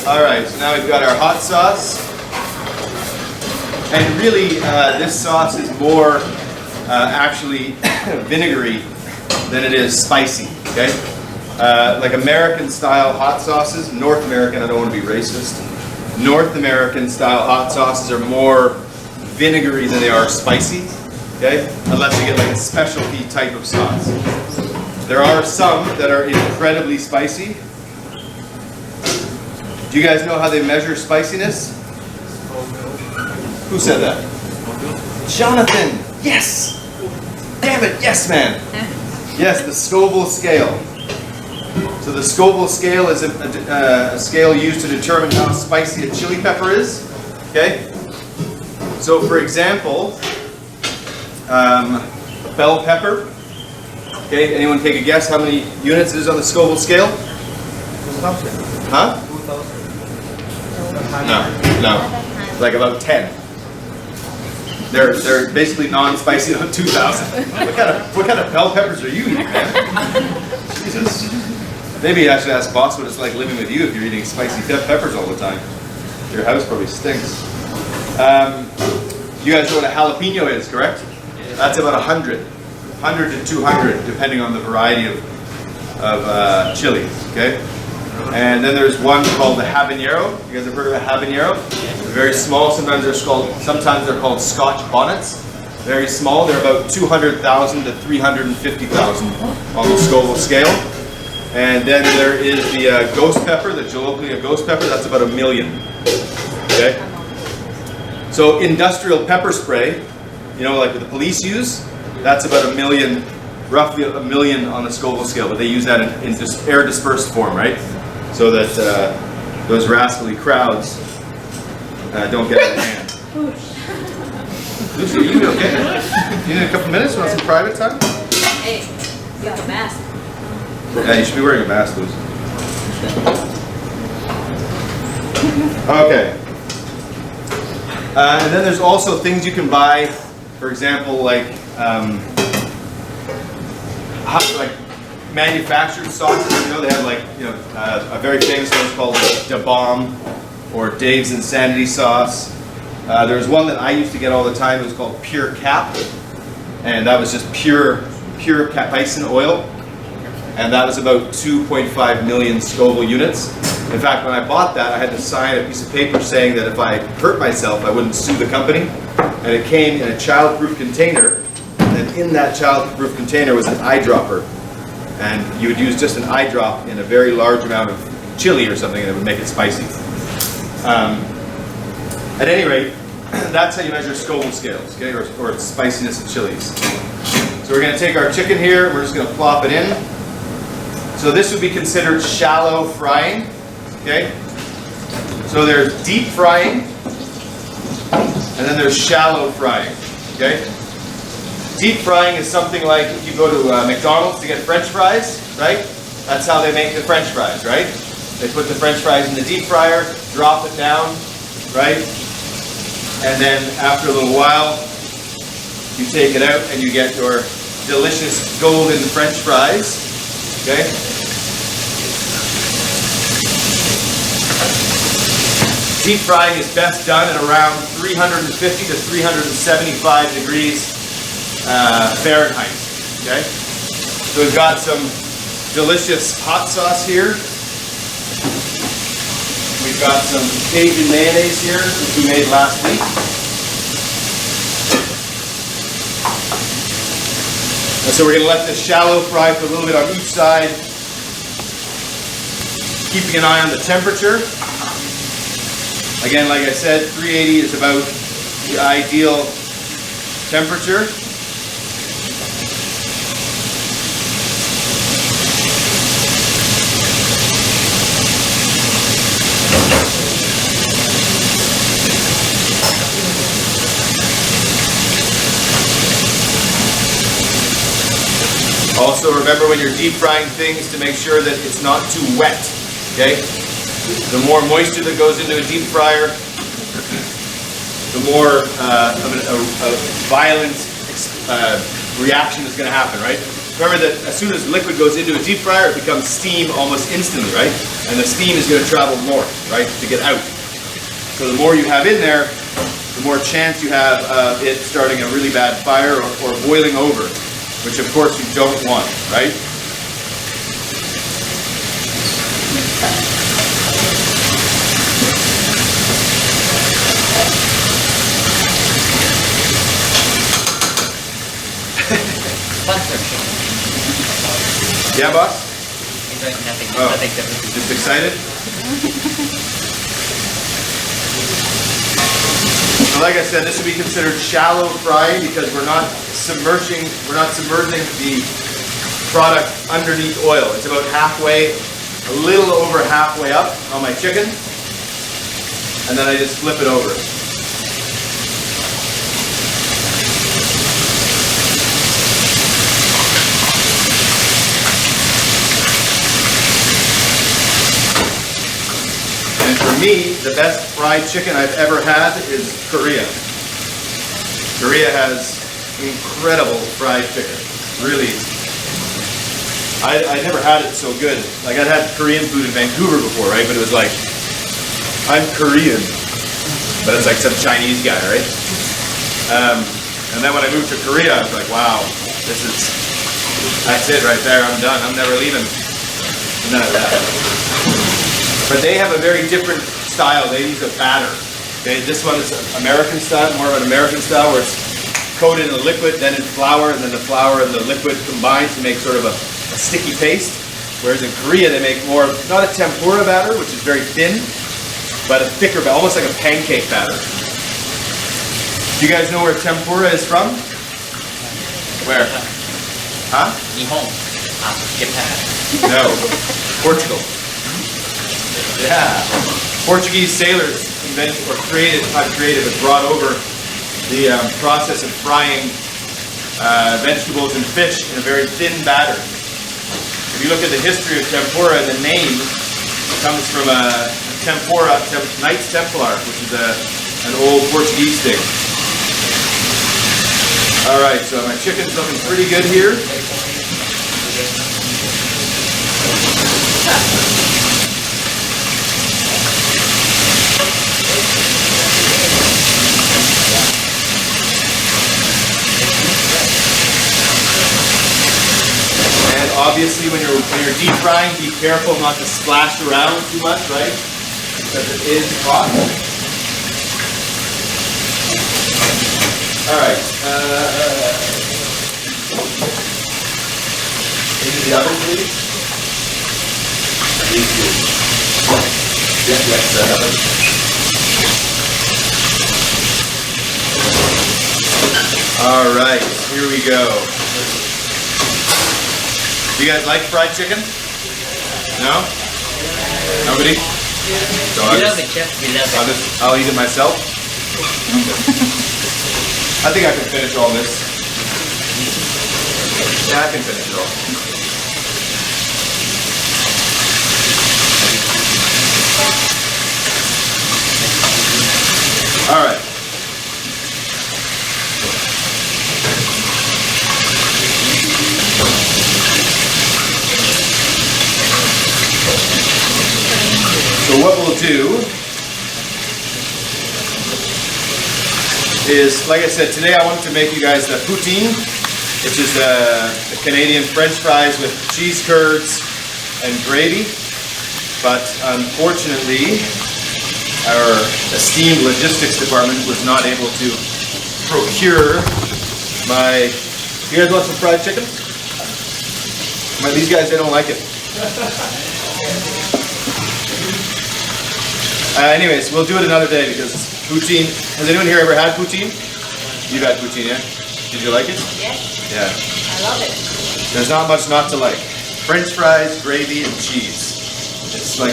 Alright, so now we've got our hot sauce. And really, this sauce is more actually vinegary than it is spicy, okay? Like American style hot sauces, North American, I don't want to be racist. North American style hot sauces are more vinegary than they are spicy, okay? Unless you get like a specialty type of sauce. There are some that are incredibly spicy. Do you guys know how they measure spiciness? Who said that? Jonathan! Yes! Damn it, yes man! Yes, the Scoville scale. So the Scoville scale is a scale used to determine how spicy a chili pepper is. Okay? So for example, bell pepper. Okay, anyone take a guess how many units it is on the Scoville scale? 2,000. Huh? 2,000. No. Like about 10. They're basically non-spicy on 2,000. What kind of bell peppers are you eating, man? Jesus. Maybe I should ask boss what it's like living with you if you're eating spicy peppers all the time. Your house probably stinks. You guys know what a jalapeno is, correct? That's about 100 to 200, depending on the variety of chilies. Okay. And then there's one called the habanero. You guys have heard of a habanero? They're very small. Sometimes they're called Scotch bonnets. Very small. They're about 200,000 to 350,000 on the Scoville scale. And then there is the ghost pepper, the jalapeno ghost pepper. That's about 1 million. Okay. So industrial pepper spray, you know, like what the police use, that's about 1 million, roughly 1 million on the Scoville scale. But they use that in just air dispersed form, right? So that those rascally crowds don't get out of hand. Lucy, are you okay? You need a couple minutes? Want some private time? Hey, you have a mask. Yeah, you should be wearing a mask, Lucy. Okay. And then there's also things you can buy, for example, like manufactured sauces. You know, they have like, you know, a very famous one called Da Bomb or Dave's Insanity sauce. There's one that I used to get all the time. It was called Pure Cap, and that was just pure capsaicin oil, and that was about 2.5 million Scoville units. In fact, when I bought that, I had to sign a piece of paper saying that if I hurt myself, I wouldn't sue the company. And it came in a child-proof container, and in that child-proof container was an eyedropper. And you would use just an eye drop in a very large amount of chili or something, and it would make it spicy. At any rate, that's how you measure Scoville scales, okay, or spiciness of chilies. So we're going to take our chicken here, we're just going to plop it in. So this would be considered shallow frying, okay? So there's deep frying, and then there's shallow frying, okay? Deep frying is something like if you go to McDonald's to get French fries, right? That's how they make the French fries, right? They put the French fries in the deep fryer, drop it down, right? And then after a little while, you take it out and you get your delicious golden French fries. Okay? Deep frying is best done at around 350 to 375 degrees Fahrenheit. Okay? So we've got some delicious hot sauce here. We've got some Cajun mayonnaise here, which we made last week. And so we're going to let this shallow fry for a little bit on each side, keeping an eye on the temperature. Again, like I said, 380 is about the ideal temperature. Also remember when you're deep frying things to make sure that it's not too wet, okay? The more moisture that goes into a deep fryer, the more of a violent reaction is going to happen, right? Remember that as soon as liquid goes into a deep fryer, it becomes steam almost instantly, right? And the steam is going to travel north, right, to get out. So the more you have in there, the more chance you have of it starting a really bad fire or boiling over, which of course you don't want, right? Yeah, boss? Nothing. Oh, Nothing different. just excited? So like I said, this would be considered shallow frying because we're not submerging the product underneath oil. It's about halfway, a little over halfway up on my chicken, and then I just flip it over. And for me, the best fried chicken I've ever had is Korea. Korea has incredible fried chicken. Really. I never had it so good. Like I'd had Korean food in Vancouver before, right? But it was like, I'm Korean. But it's like some Chinese guy, right? And then when I moved to Korea, I was like, wow, that's it right there. I'm done. I'm never leaving. And then I left. But they have a very different style. They use a batter. Okay, this one is American style, more of an American style, where it's coated in a liquid, then in flour, and then the flour and the liquid combine to make sort of a sticky paste. Whereas in Korea, they make more, not a tempura batter, which is very thin, but a thicker batter, almost like a pancake batter. Do you guys know where tempura is from? Where? Huh? Nihon. Japan. No. Portugal. Yeah. Portuguese sailors invented, or created, not created, but brought over the process of frying vegetables and fish in a very thin batter. If you look at the history of tempura, the name comes from a tempura, Knights Templar, which is an old Portuguese thing. All right, so my chicken's looking pretty good here. And obviously, when you're deep frying, be careful not to splash around too much, right? Because it is hot. All right. Into the oven, please. Yes, oven. All right, here we go. Do you guys like fried chicken? No? Nobody? So We love it, Chef. We love it. I'll eat it myself. I think I can finish all this. Yeah, I can finish it all. All right. do is, like I said, today I wanted to make you guys the poutine, which is the Canadian French fries with cheese curds and gravy. But unfortunately, our esteemed logistics department was not able to procure my... You guys want some fried chicken? These guys, they don't like it. Anyways, we'll do it another day because poutine... Has anyone here ever had poutine? You've had poutine, yeah? Did you like it? Yes, Yeah. I love it. There's not much not to like. French fries, gravy, and cheese. It's like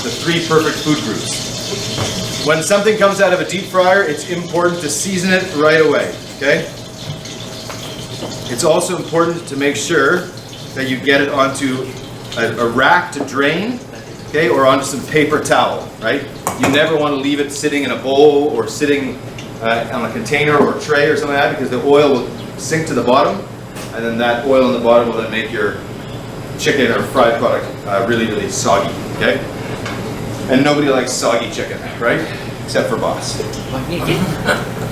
the three perfect food groups. When something comes out of a deep fryer, it's important to season it right away, okay? It's also important to make sure that you get it onto a rack to drain, okay, or onto some paper towel, right? You never want to leave it sitting in a bowl or sitting on a container or a tray or something like that, because the oil will sink to the bottom, and then that oil in the bottom will then make your chicken or fried product really, really soggy, okay? And nobody likes soggy chicken, right? Except for Boss.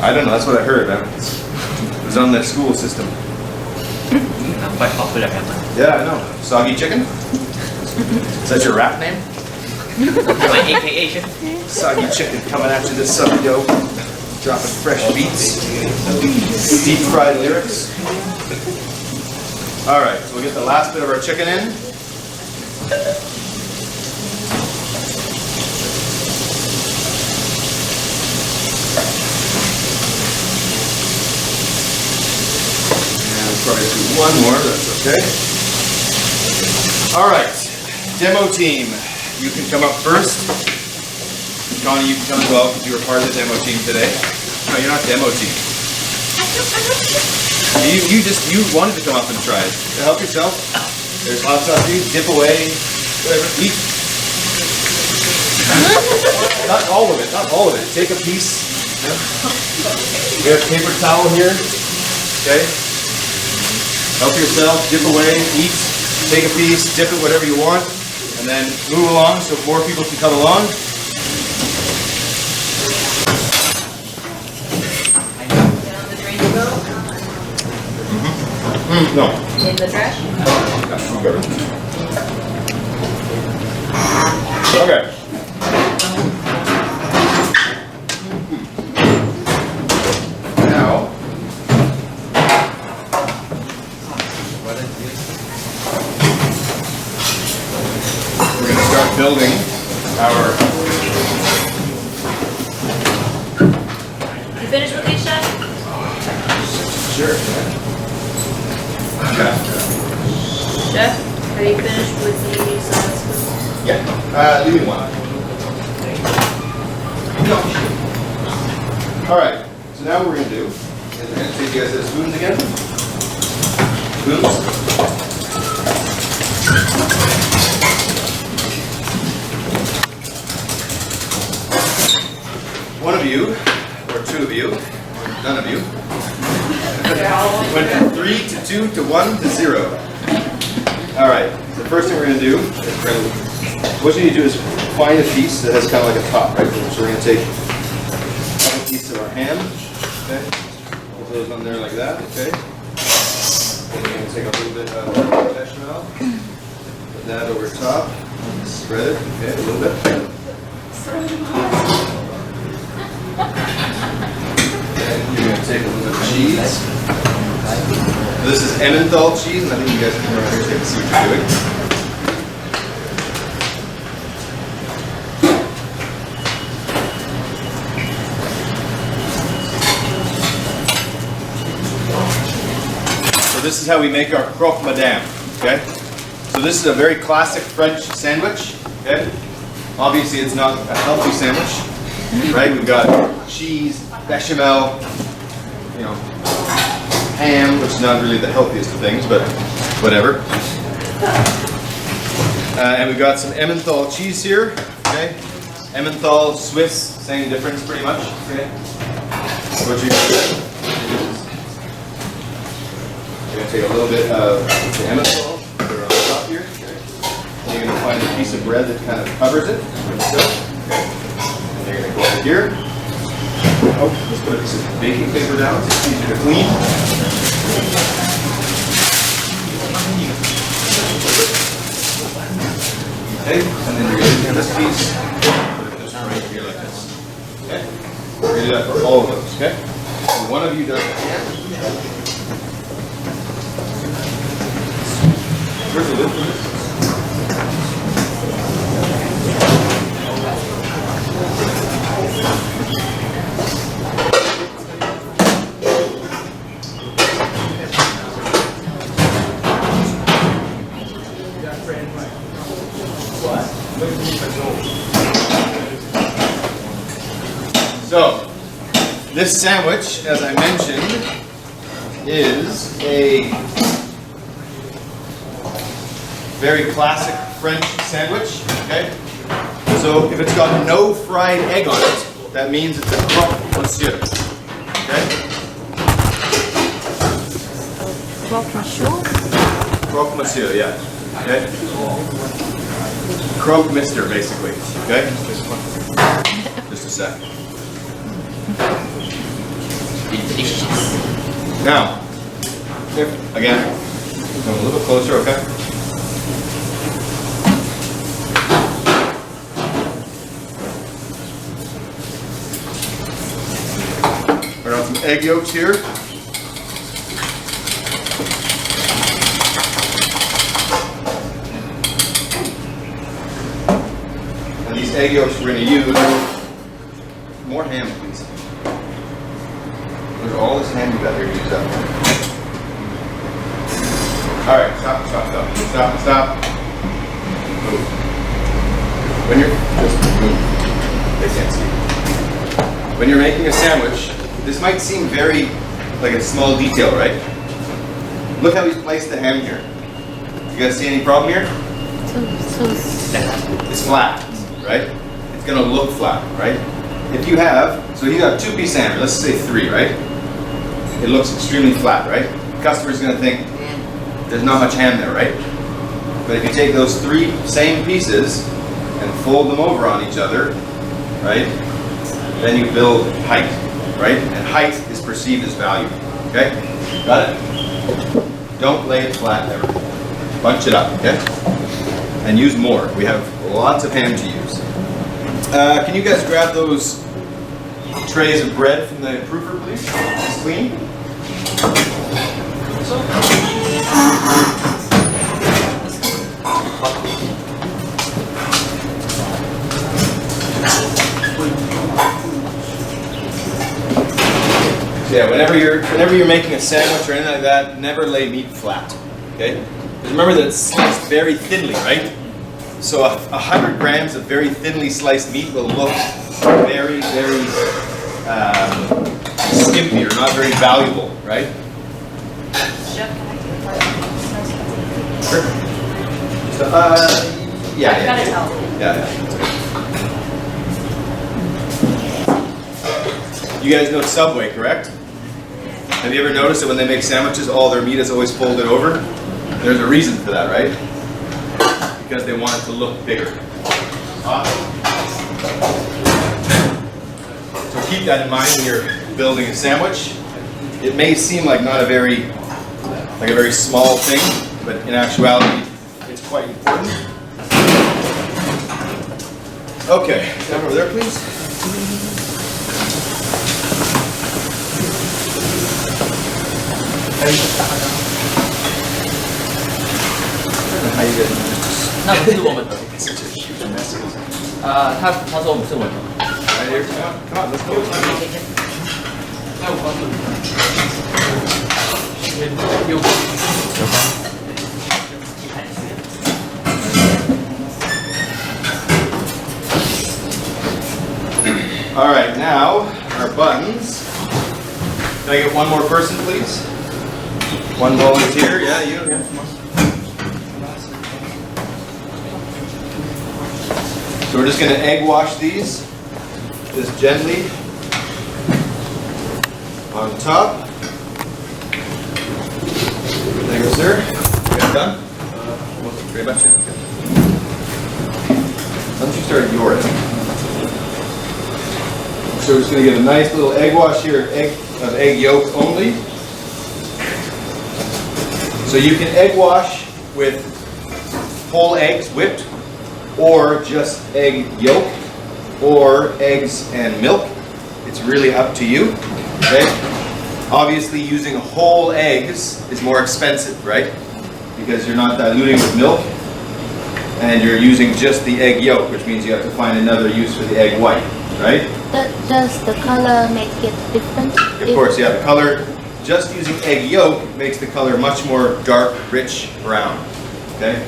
I don't know, that's what I heard. It was on the school system. Quite popular. Yeah, I know. Soggy chicken? Is that your rap name? My AKA chicken. Soggy chicken coming at you this summer, yo. Dropping fresh beats. Deep fried lyrics. Alright, so we'll get the last bit of our chicken in. Probably do one more, that's okay. Alright, demo team, you can come up first. Connie, you can come as well because you were part of the demo team today. No, you're not demo team. You wanted to come up and try it. So help yourself. There's hot sauce, you dip away, whatever, eat. Not all of it, not all of it. Take a piece. Yeah. We have a paper towel here, okay? Help yourself, dip away, eat, take a piece, dip it whatever you want, and then move along so more people can come along. Down the drain to go. No. In the trash. Okay. Now, we're going to start building our... You finished with these, Chef? Sure. Okay. Chef, are you finished with these spoons? Yeah. Leave me one. No. Alright, so now what we're going to do is we're going to take you guys to the spoons again. Spoons. One of you, or two of you, or none of you, went from 3 to 2 to 1 to 0. Alright, so the first thing we're going to do is what you need to do is find a piece that has kind of like a top, right? So we're going to take a couple pieces of our ham, okay? Put those on there like that, okay? Then we're going to take a little bit of bechamel, put that over top, spread it, okay, a little bit. And you're going to take a little bit of cheese. This is Emmenthal cheese, and I think you guys can come around here so you can see what you're doing. So this is how we make our croque madame, okay? So this is a very classic French sandwich, okay? Obviously it's not a healthy sandwich, right? We've got cheese, bechamel, you know, ham, which is not really the healthiest of things, but whatever. And we've got some Emmenthal cheese here, okay? Emmenthal, Swiss, same difference pretty much, okay? What you're going to take a little bit of the Emmenthal, put it on top here, okay? And you're going to find a piece of bread that kind of covers it, like so, okay? here. Oh, let's put some baking paper down so it's easier to clean. Okay, and then you're going to do this piece. Put this right here like this. Okay? We're going to do that for all of those, okay? So one of you does the hand. Where's the lid for this? So, this sandwich, as I mentioned, is a very classic French sandwich, okay? So, if it's got no fried egg on it, that means it's a croque monsieur, okay? Croque monsieur? Croque monsieur, yeah, okay? Croque mister, basically, okay? Just a sec. Now, again, come a little bit closer, okay? Put on some egg yolks here. And these egg yolks we're going to use more ham, please. Look at all this ham you got here to use up. Alright, stop. Move. When you're just move. They can't see. When you're making a sandwich, this might seem very like a small detail, right? Look how he's placed the ham here. You guys see any problem here? It's flat, right? It's gonna look flat, right? If you have, so you got 2-piece ham, let's say 3, right? It looks extremely flat, right? The customer's gonna think there's not much ham there, right? But if you take those 3 same pieces and fold them over on each other, right? Then you build height, right? And height is perceived as value, okay? Got it? Don't lay it flat ever. Bunch it up, okay? And use more. We have lots of ham to use. Can you guys grab those trays of bread from the proofer, please? It's clean. So yeah, whenever you're making a sandwich or anything like that, never lay meat flat. Okay? Because remember that it's sliced very thinly, right? So 100 grams of very thinly sliced meat will look very, very skimpy or not very valuable, right? Chef, can I take Sure. So, yeah. I've got it out. Yeah. You guys know Subway, correct? Have you ever noticed that when they make sandwiches, all their meat is always folded over? There's a reason for that, right? Because they want it to look bigger. So keep that in mind when you're building a sandwich. It may seem like not a very small thing, but in actuality, it's quite important. Okay, down over there, please. How you getting? 那不是我们的， Such a huge mess. 他说不是我们的。 Right here, come on, let's go. 那我告诉你，有关。 All right, now our buns. Can I get one more person, please? One volunteer, yeah, you. Yeah. So we're just going to egg wash these, just gently on top. There you go, sir. You guys done? Pretty much it. Why don't you start your end? So we're just going to get a nice little egg wash here of egg yolk only. So you can egg wash with whole eggs whipped, or just egg yolk, or eggs and milk. It's really up to you. Okay? Obviously using whole eggs is more expensive, right? Because you're not diluting with milk, and you're using just the egg yolk, which means you have to find another use for the egg white, right? Does the color make it different? Of course, yeah, the color, just using egg yolk makes the color much more dark, rich brown, okay?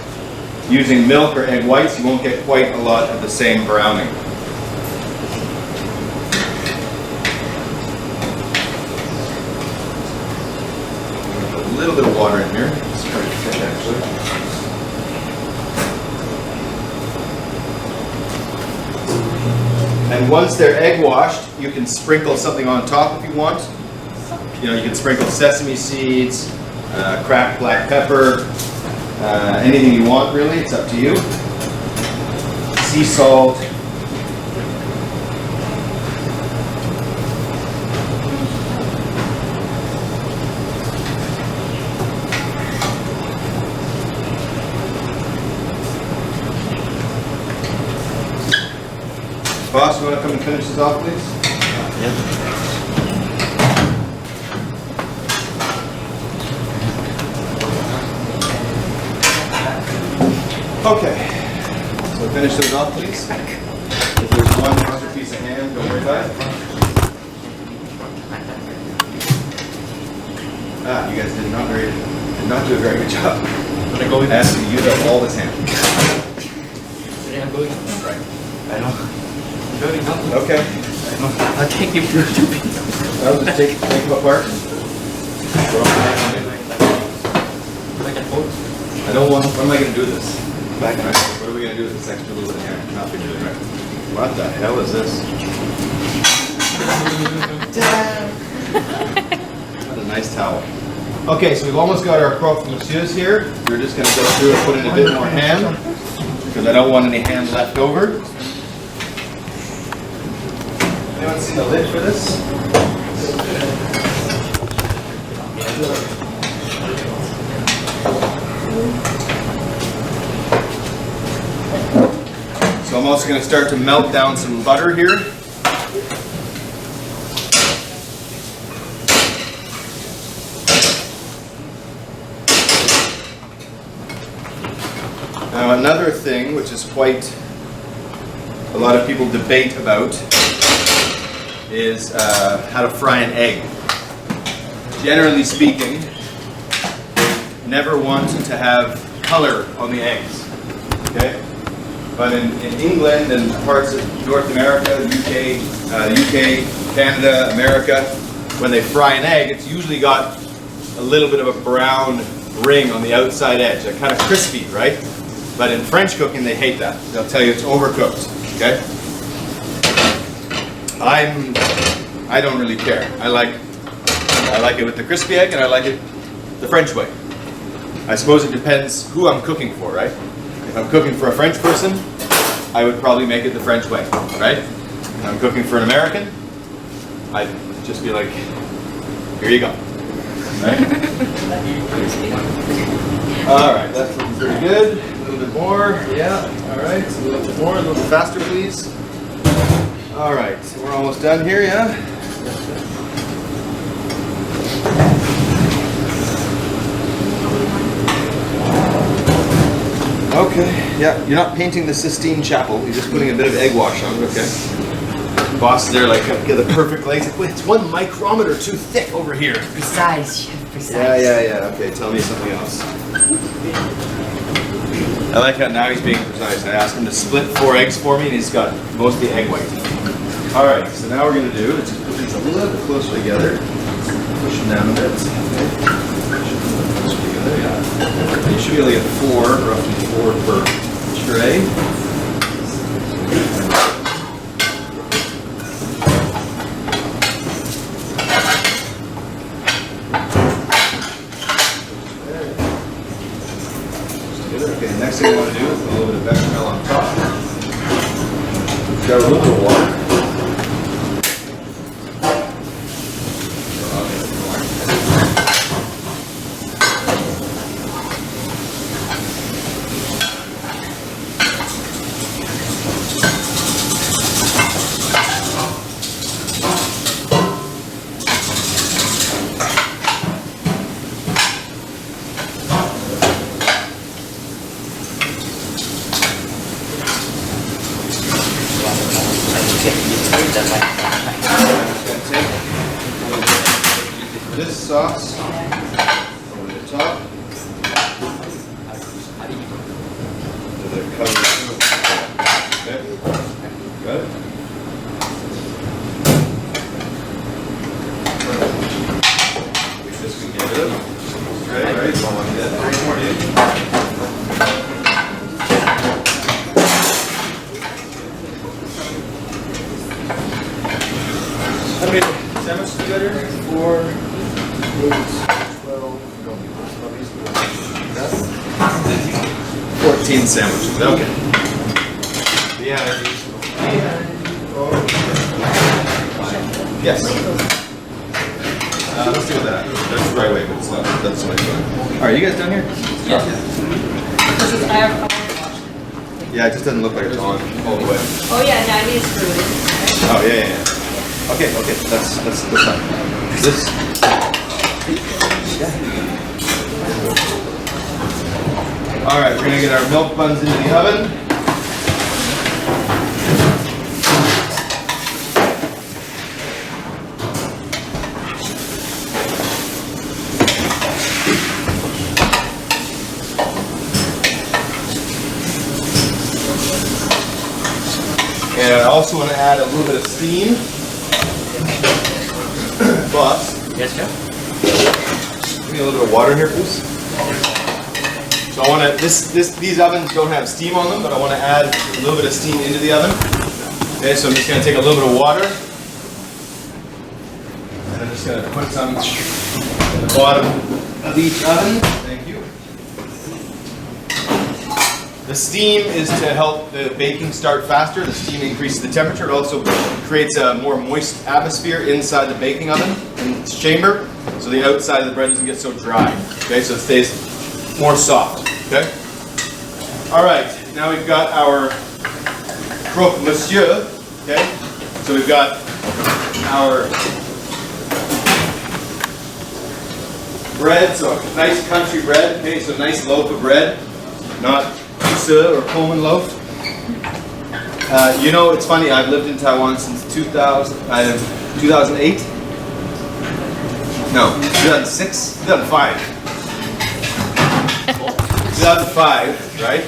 Using milk or egg whites, you won't get quite a lot of the same browning. A little bit of water in here. It's pretty thick, actually. And once they're egg washed, you can sprinkle something on top if you want. You know, you can sprinkle sesame seeds, cracked black pepper, anything you want really, it's up to you. Sea salt. Boss, you want to come and finish this off, please? Yeah. Okay, so finish those off, please. If there's one extra piece of ham, don't worry about it. Ah, you guys did not do a very good job. Wanna go with Ask you to use up all this ham. I'm going. Right. I know. Going up. Okay. I know. I'll take you through the video. I'll just take them apart. Throw them back on it. Like a boat. I don't want. What am I going to do with this? Back. Right. What are we going to do with this extra little bit of ham? Nothing really, right? What the hell is this? What a nice towel. Okay, so we've almost got our croque monsieurs here. We're just going to go through and put in a bit more ham because I don't want any ham left over. Anyone seen the lid for this? So I'm also going to start to melt down some butter here. Now another thing which is quite a lot of people debate about is how to fry an egg. Generally speaking, never want to have color on the eggs, okay? But in England and parts of North America, UK, Canada, America, when they fry an egg, it's usually got a little bit of a brown ring on the outside edge, like kind of crispy, right? But in French cooking, they hate that. They'll tell you it's overcooked, okay? I don't really care. I like it with the crispy egg, and I like it the French way. I suppose it depends who I'm cooking for, right? If I'm cooking for a French person, I would probably make it the French way, right? If I'm cooking for an American, I'd just be like, here you go, right? All right, that's looking pretty good. A little bit more, yeah. All right, so a little bit more, a little bit faster, please. All right, so we're almost done here, yeah? Okay, yeah, you're not painting the Sistine Chapel, you're just putting a bit of egg wash on it, okay? Boss there, like, get the perfect legs. Wait, it's 1 micrometer too thick over here. Precise, chef, precise. Yeah, okay, tell me something else. I like how now he's being precise. I asked him to split 4 eggs for me, and he's got most of the egg white. All right, so now we're going to do is just put these a little bit closer together. Push them down a bit. Okay. Push them together, yeah. You should be able to get 4, roughly 4 per tray. Okay, next thing I want to do is a little bit of bechamel on top. Got a little bit of water. this sauce over the top. So that it covers. Okay. Got it? Which this we get rid of. Right, right. Don't want that. How many sandwiches you got here? 4, 8, 12, 14 sandwiches. Okay. Yeah. Yes. Let's do that. That's the right way, but it's not. That's the way. All right, you guys done here? Yes. This is, I have, Yeah, it just doesn't look like it's on all the way. Oh yeah, now I need to screw it in. Oh yeah, yeah, yeah. Okay, okay, that's fine. This. All right, we're gonna get our milk buns into the oven. And I also want to add a little bit of steam. Boss, Yes, sir. give me a little bit of water in here, please. So I want to, these ovens don't have steam on them, but I want to add a little bit of steam into the oven. Okay, so I'm just going to take a little bit of water. And I'm just going to put some at the bottom of each oven. Thank you. The steam is to help the baking start faster. The steam increases the temperature. It also creates a more moist atmosphere inside the baking oven in its chamber, so the outside of the bread doesn't get so dry. Okay, so it stays more soft. Okay. All right. Now we've got our croque monsieur. Okay. So we've got our bread. So nice country bread. Okay. So nice loaf of bread, not or Pullman loaf. You know, it's funny, I've lived in Taiwan since 2008. No, 2006, 2005. 2005, right?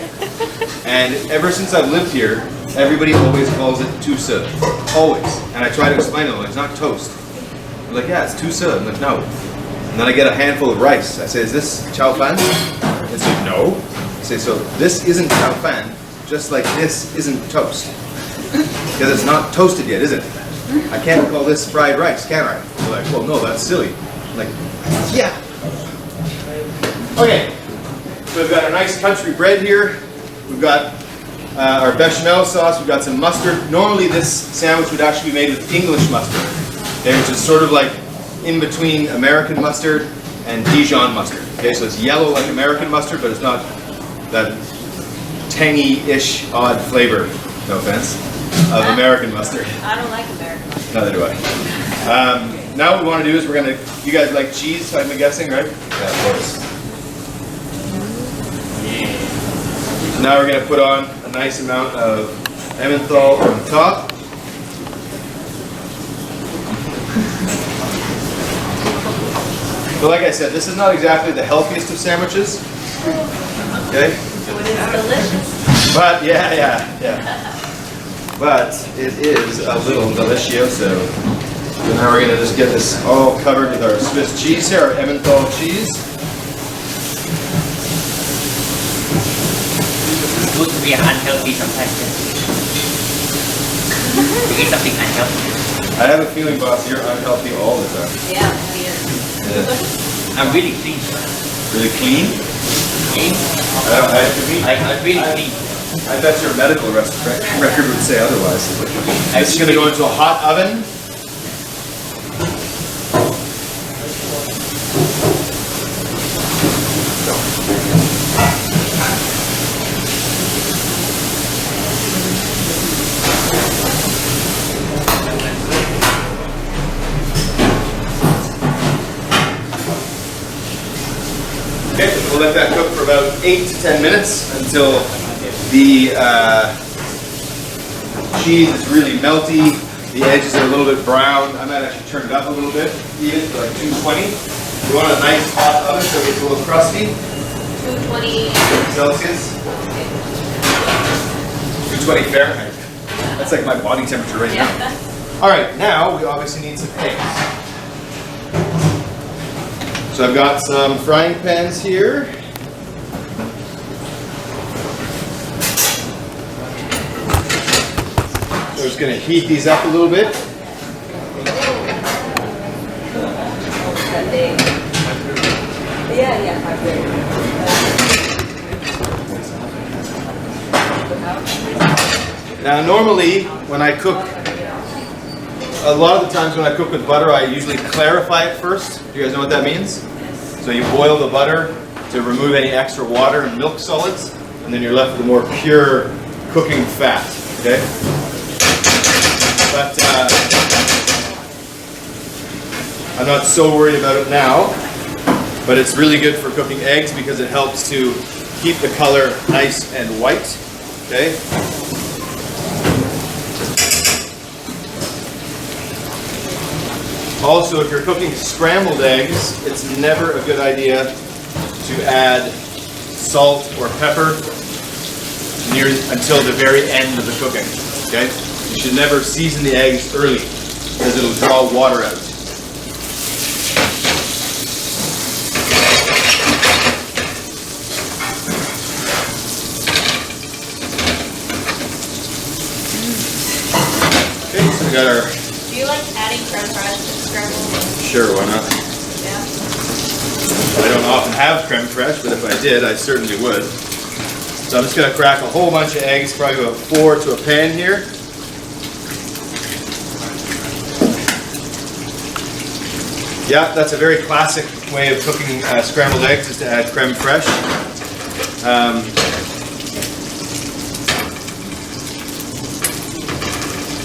And ever since I've lived here, everybody always calls it tusa. Always. And I try to explain to them, it's not toast. They're like, yeah, it's tusa. I'm like, no. And then I get a handful of rice. I say, is this chow fan? They say, no. Say, so this isn't chow fan, just like this isn't toast. Because it's not toasted yet, is it? I can't call this fried rice, can I? They're like, well, no, that's silly. I'm like, yeah. Okay, so we've got our nice country bread here. We've got our bechamel sauce. We've got some mustard. Normally this sandwich would actually be made with English mustard, okay, which is sort of like in between American mustard and Dijon mustard. Okay, so it's yellow like American mustard, but it's not that tangy-ish, odd flavor, no offense, of American mustard. I don't like American mustard. Neither do I. Now what we want to do is we're going to, you guys like cheese, I'm guessing, right? Yeah, of course. So now we're going to put on a nice amount of Emmenthal on top. So like I said, this is not exactly the healthiest of sandwiches. Okay? But it's delicious. But, yeah. But it is a little delicioso. So now we're going to just get this all covered with our Swiss cheese here, our Emmenthal cheese. It's good to be unhealthy sometimes. To eat something unhealthy. I have a feeling, boss, you're unhealthy all the time. Yeah, he is. Yeah. I'm really clean. Really clean? Clean? I'm really clean. I bet your medical record would say otherwise. This is going to go into a hot oven. Okay, we'll let that cook for about 8 to 10 minutes until the cheese is really melty the edges are a little bit brown. I might actually turn it up a little bit, even to like 220. You want a nice hot oven so it gets a little crusty. 220. Celsius. 220 Fahrenheit. That's like my body temperature right now. All right, now we obviously need some eggs. So I've got some frying pans here. We're just going to heat these up a little bit. Now normally when I cook, a lot of the times when I cook with butter, I usually clarify it first. Do you guys know what that means? So you boil the butter to remove any extra water and milk solids, and then you're left with a more pure cooking fat, okay? But I'm not so worried about it now, but it's really good for cooking eggs because it helps to keep the color nice and white, okay? Also, if you're cooking scrambled eggs, it's never a good idea to add salt or pepper until the very end of the cooking, okay? You should never season the eggs early because it'll draw water out. Okay, so we got our... Do you like adding creme fraiche to scrambled? Sure, why not? Yeah. I don't often have creme fraiche, but if I did, I certainly would. So I'm just going to crack a whole bunch of eggs, probably about 4 to a pan here. Yeah, that's a very classic way of cooking scrambled eggs, is to add creme fraiche.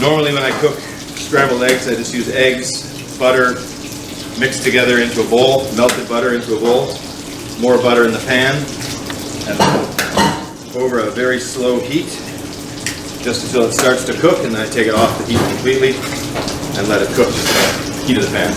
Normally when I cook scrambled eggs, I just use eggs, butter, mixed together into a bowl, melted butter into a bowl, more butter in the pan, and over a very slow heat, just until it starts to cook, and then I take it off the heat completely and let it cook just at the heat of the pan.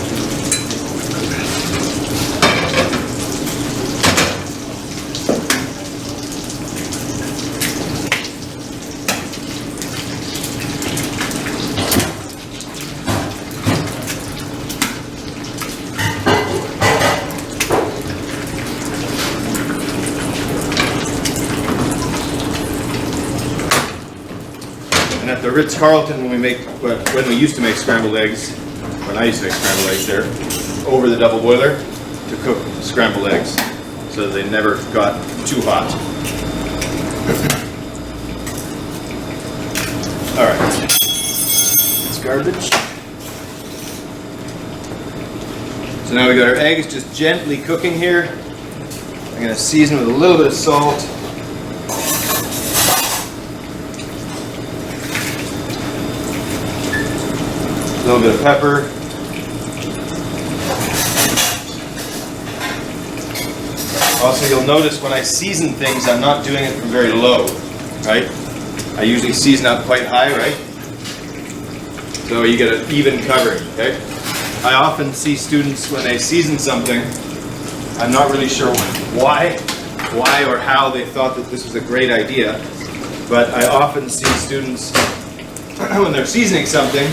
And at the Ritz-Carlton, when we used to make scrambled eggs, when I used to make scrambled eggs there, over the double boiler to cook scrambled eggs, so that they never got too hot. All right, it's garbage. So now we got our eggs just gently cooking here. I'm going to season with a little bit of salt. A little bit of pepper. Also, you'll notice when I season things, I'm not doing it from very low, right? I usually season up quite high, right? So you get an even covering, okay? I often see students when they season something, I'm not really sure why or how they thought that this was a great idea, but I often see students when they're seasoning something,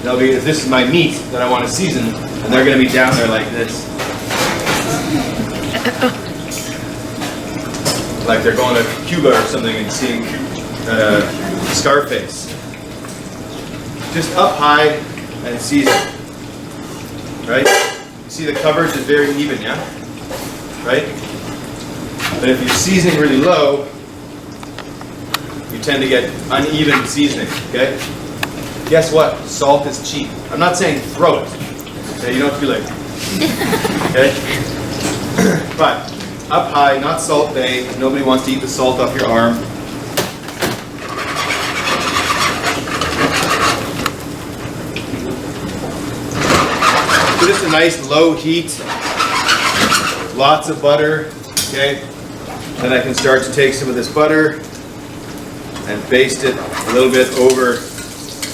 they'll be, if this is my meat that I want to season, and they're going to be down there like this. Like they're going to Cuba or something and seeing Scarface. Just up high and season. Right? You see the coverage is very even, yeah? Right? But if you're seasoning really low, you tend to get uneven seasoning, okay? Guess what? Salt is cheap. I'm not saying throw it. Okay, you don't have to be like, okay? But up high, not Salt Bay. Nobody wants to eat the salt off your arm. So just a nice low heat. Lots of butter, okay? Then I can start to take some of this butter and baste it a little bit over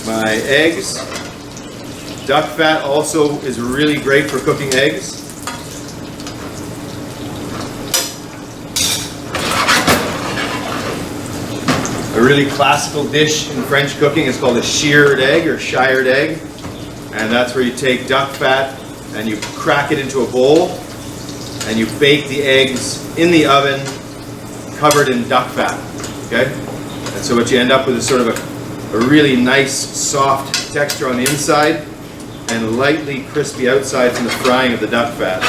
my eggs. Duck fat also is really great for cooking eggs. A really classical dish in French cooking is called a shired egg or shired egg. And that's where you take duck fat and you crack it into a bowl and you bake the eggs in the oven covered in duck fat. Okay? And so what you end up with is sort of a really nice soft texture on the inside and lightly crispy outside from the frying of the duck fat.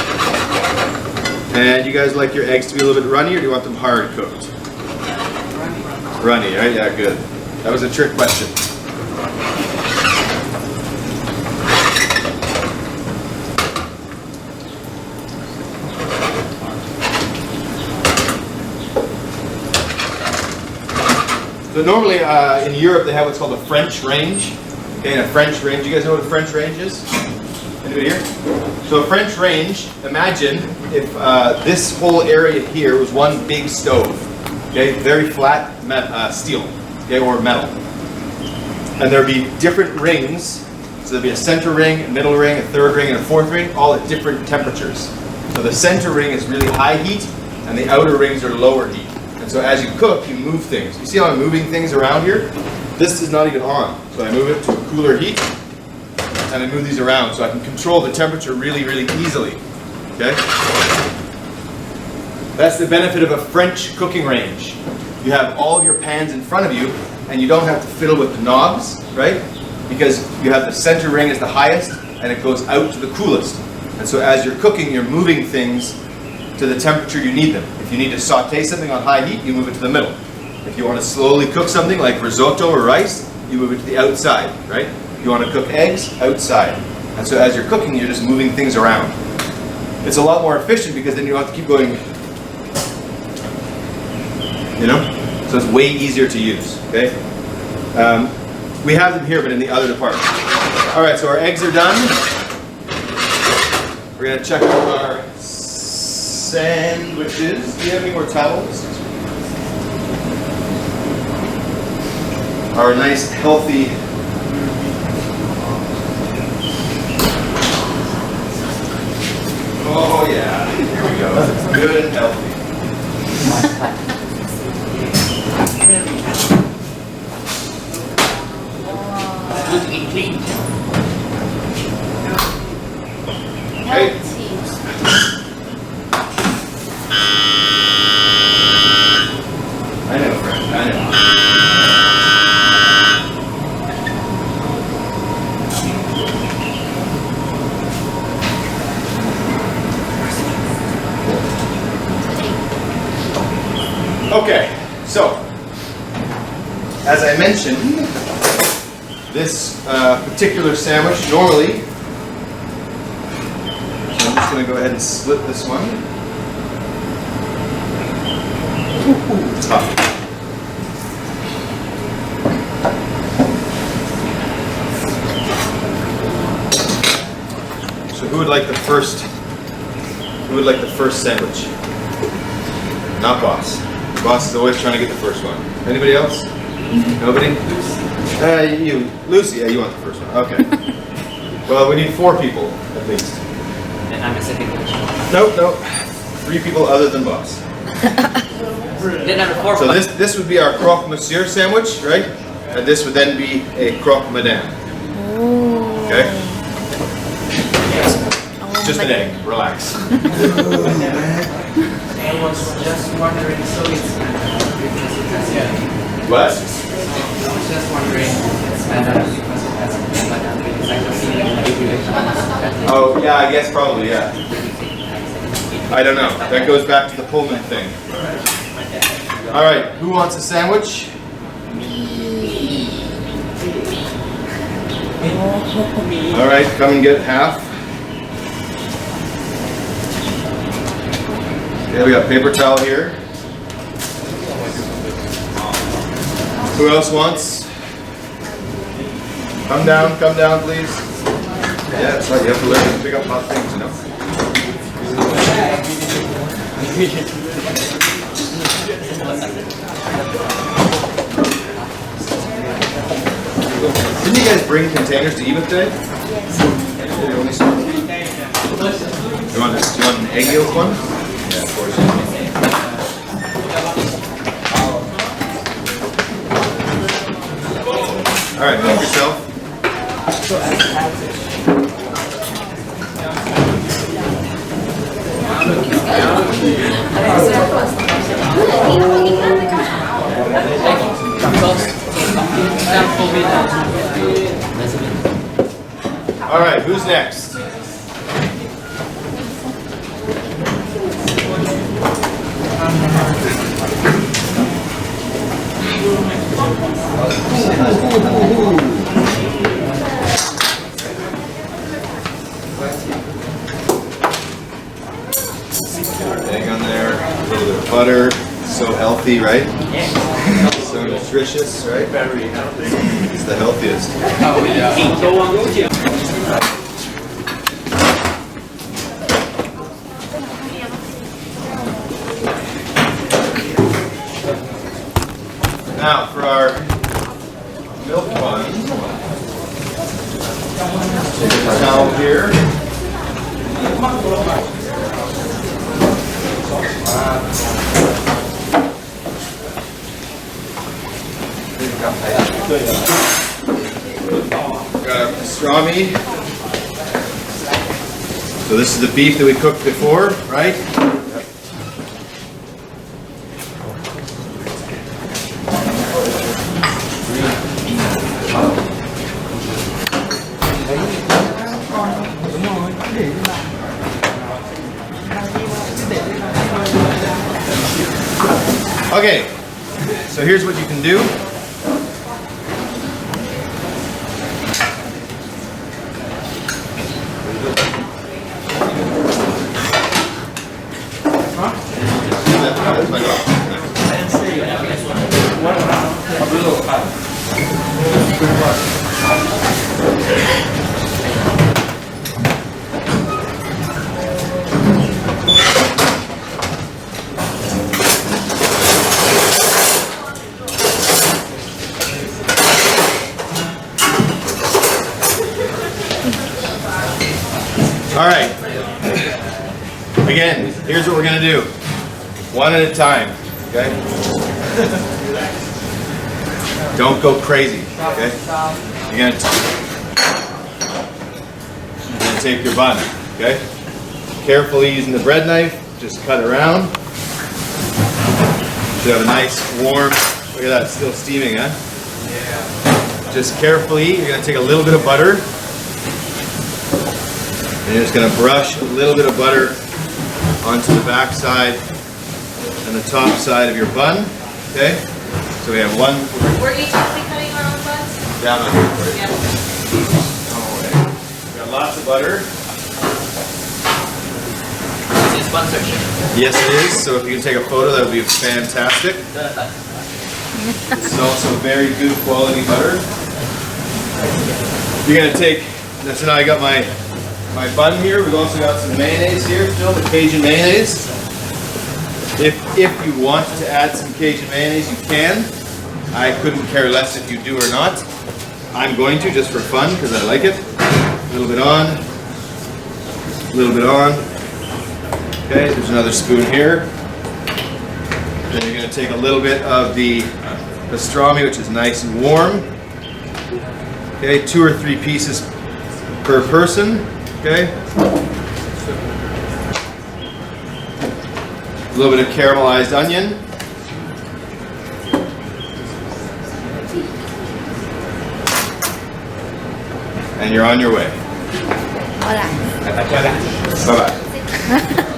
And you guys like your eggs to be a little bit runny, or do you want them hard cooked? Runny, right? Yeah, good. That was a trick question. So normally in Europe they have what's called a French range. Okay, and a French range. You guys know what a French range is? Anybody here? So a French range, imagine if this whole area here was one big stove. Okay, very flat steel, okay, or metal. And there'd be different rings. So there'd be a center ring, a middle ring, a third ring, and a fourth ring, all at different temperatures. So the center ring is really high heat, and the outer rings are lower heat. And so as you cook, you move things. You see how I'm moving things around here? This is not even on. So I move it to a cooler heat, and I move these around so I can control the temperature really, really easily. Okay? That's the benefit of a French cooking range. You have all of your pans in front of you, and you don't have to fiddle with the knobs, right? Because you have the center ring is the highest, and it goes out to the coolest. And so as you're cooking, you're moving things to the temperature you need them. If you need to saute something on high heat, you move it to the middle. If you want to slowly cook something like risotto or rice, you move it to the outside, right? If you want to cook eggs, outside. And so as you're cooking, you're just moving things around. It's a lot more efficient because then you don't have to keep going, you know? So it's way easier to use, okay? We have them here, but in the other department. All right, so our eggs are done. We're gonna check out our sandwiches. Do you have any more towels? Our nice, healthy. Oh yeah, here we go. Good and healthy. Good and clean. Okay. I know, friend. I know. Okay, so as I mentioned, this particular sandwich normally, so I'm just going to go ahead and split this one. Ooh, tough. So who would like the first? Who would like the first sandwich? Not boss. Boss is always trying to get the first one. Anybody else? Nobody? You, Lucy. Yeah, you want the first one. Okay. Well, we need 4 people at least. And I'm the second one. Nope. 3 people other than boss. Then number 4. So this would be our croque monsieur sandwich, right? And this would then be a croque madame. Okay? Just an egg. Relax. I was just wondering, so it's because it has What? I was just wondering, it's better because it has it's like a feeling. Oh, yeah, I guess probably, yeah. I don't know. That goes back to the Pullman thing. All right, who wants a sandwich? All right, come and get half. Yeah, we got paper towel here. Who else wants? Come down, please. Yeah, that's right. You have to learn to pick up hot things, you know. Didn't you guys bring containers to eat with today? Yes. egg yolk one? Yeah, of course. All right, help yourself. All right, who's next? Egg on there, a little bit of butter. So healthy, right? So nutritious, right? It's the healthiest. Now for our milk bun, take a towel here. Got our pastrami. So this is the beef that we cooked before, right? Okay, so here's what you can do. All right. Again, here's what we're gonna do. One at a time, okay? Don't go crazy, okay? You're gonna take your bun, okay? Carefully using the bread knife, just cut around. You have a nice warm, look at that, it's still steaming, huh? Yeah. Just carefully, you're gonna take a little bit of butter. And you're just going to brush a little bit of butter onto the back side and the top side of your bun. Okay? So we have one. We're each cutting our own buns? Down on here for you. Yeah. We got lots of butter. Is it sponsorship? Yes, it is. So if you can take a photo, that would be fantastic. This is also very good quality butter. You're going to take, so now I got my bun here. We've also got some mayonnaise here, still the Cajun mayonnaise. If you want to add some Cajun mayonnaise, you can. I couldn't care less if you do or not. I'm going to, just for fun, because I like it. A little bit on, a little bit on. Okay, there's another spoon here. Then you're going to take a little bit of the pastrami, which is nice and warm. Okay, 2 or 3 pieces per person. Okay. A little bit of caramelized onion. And you're on your way. Hola. Bye-bye.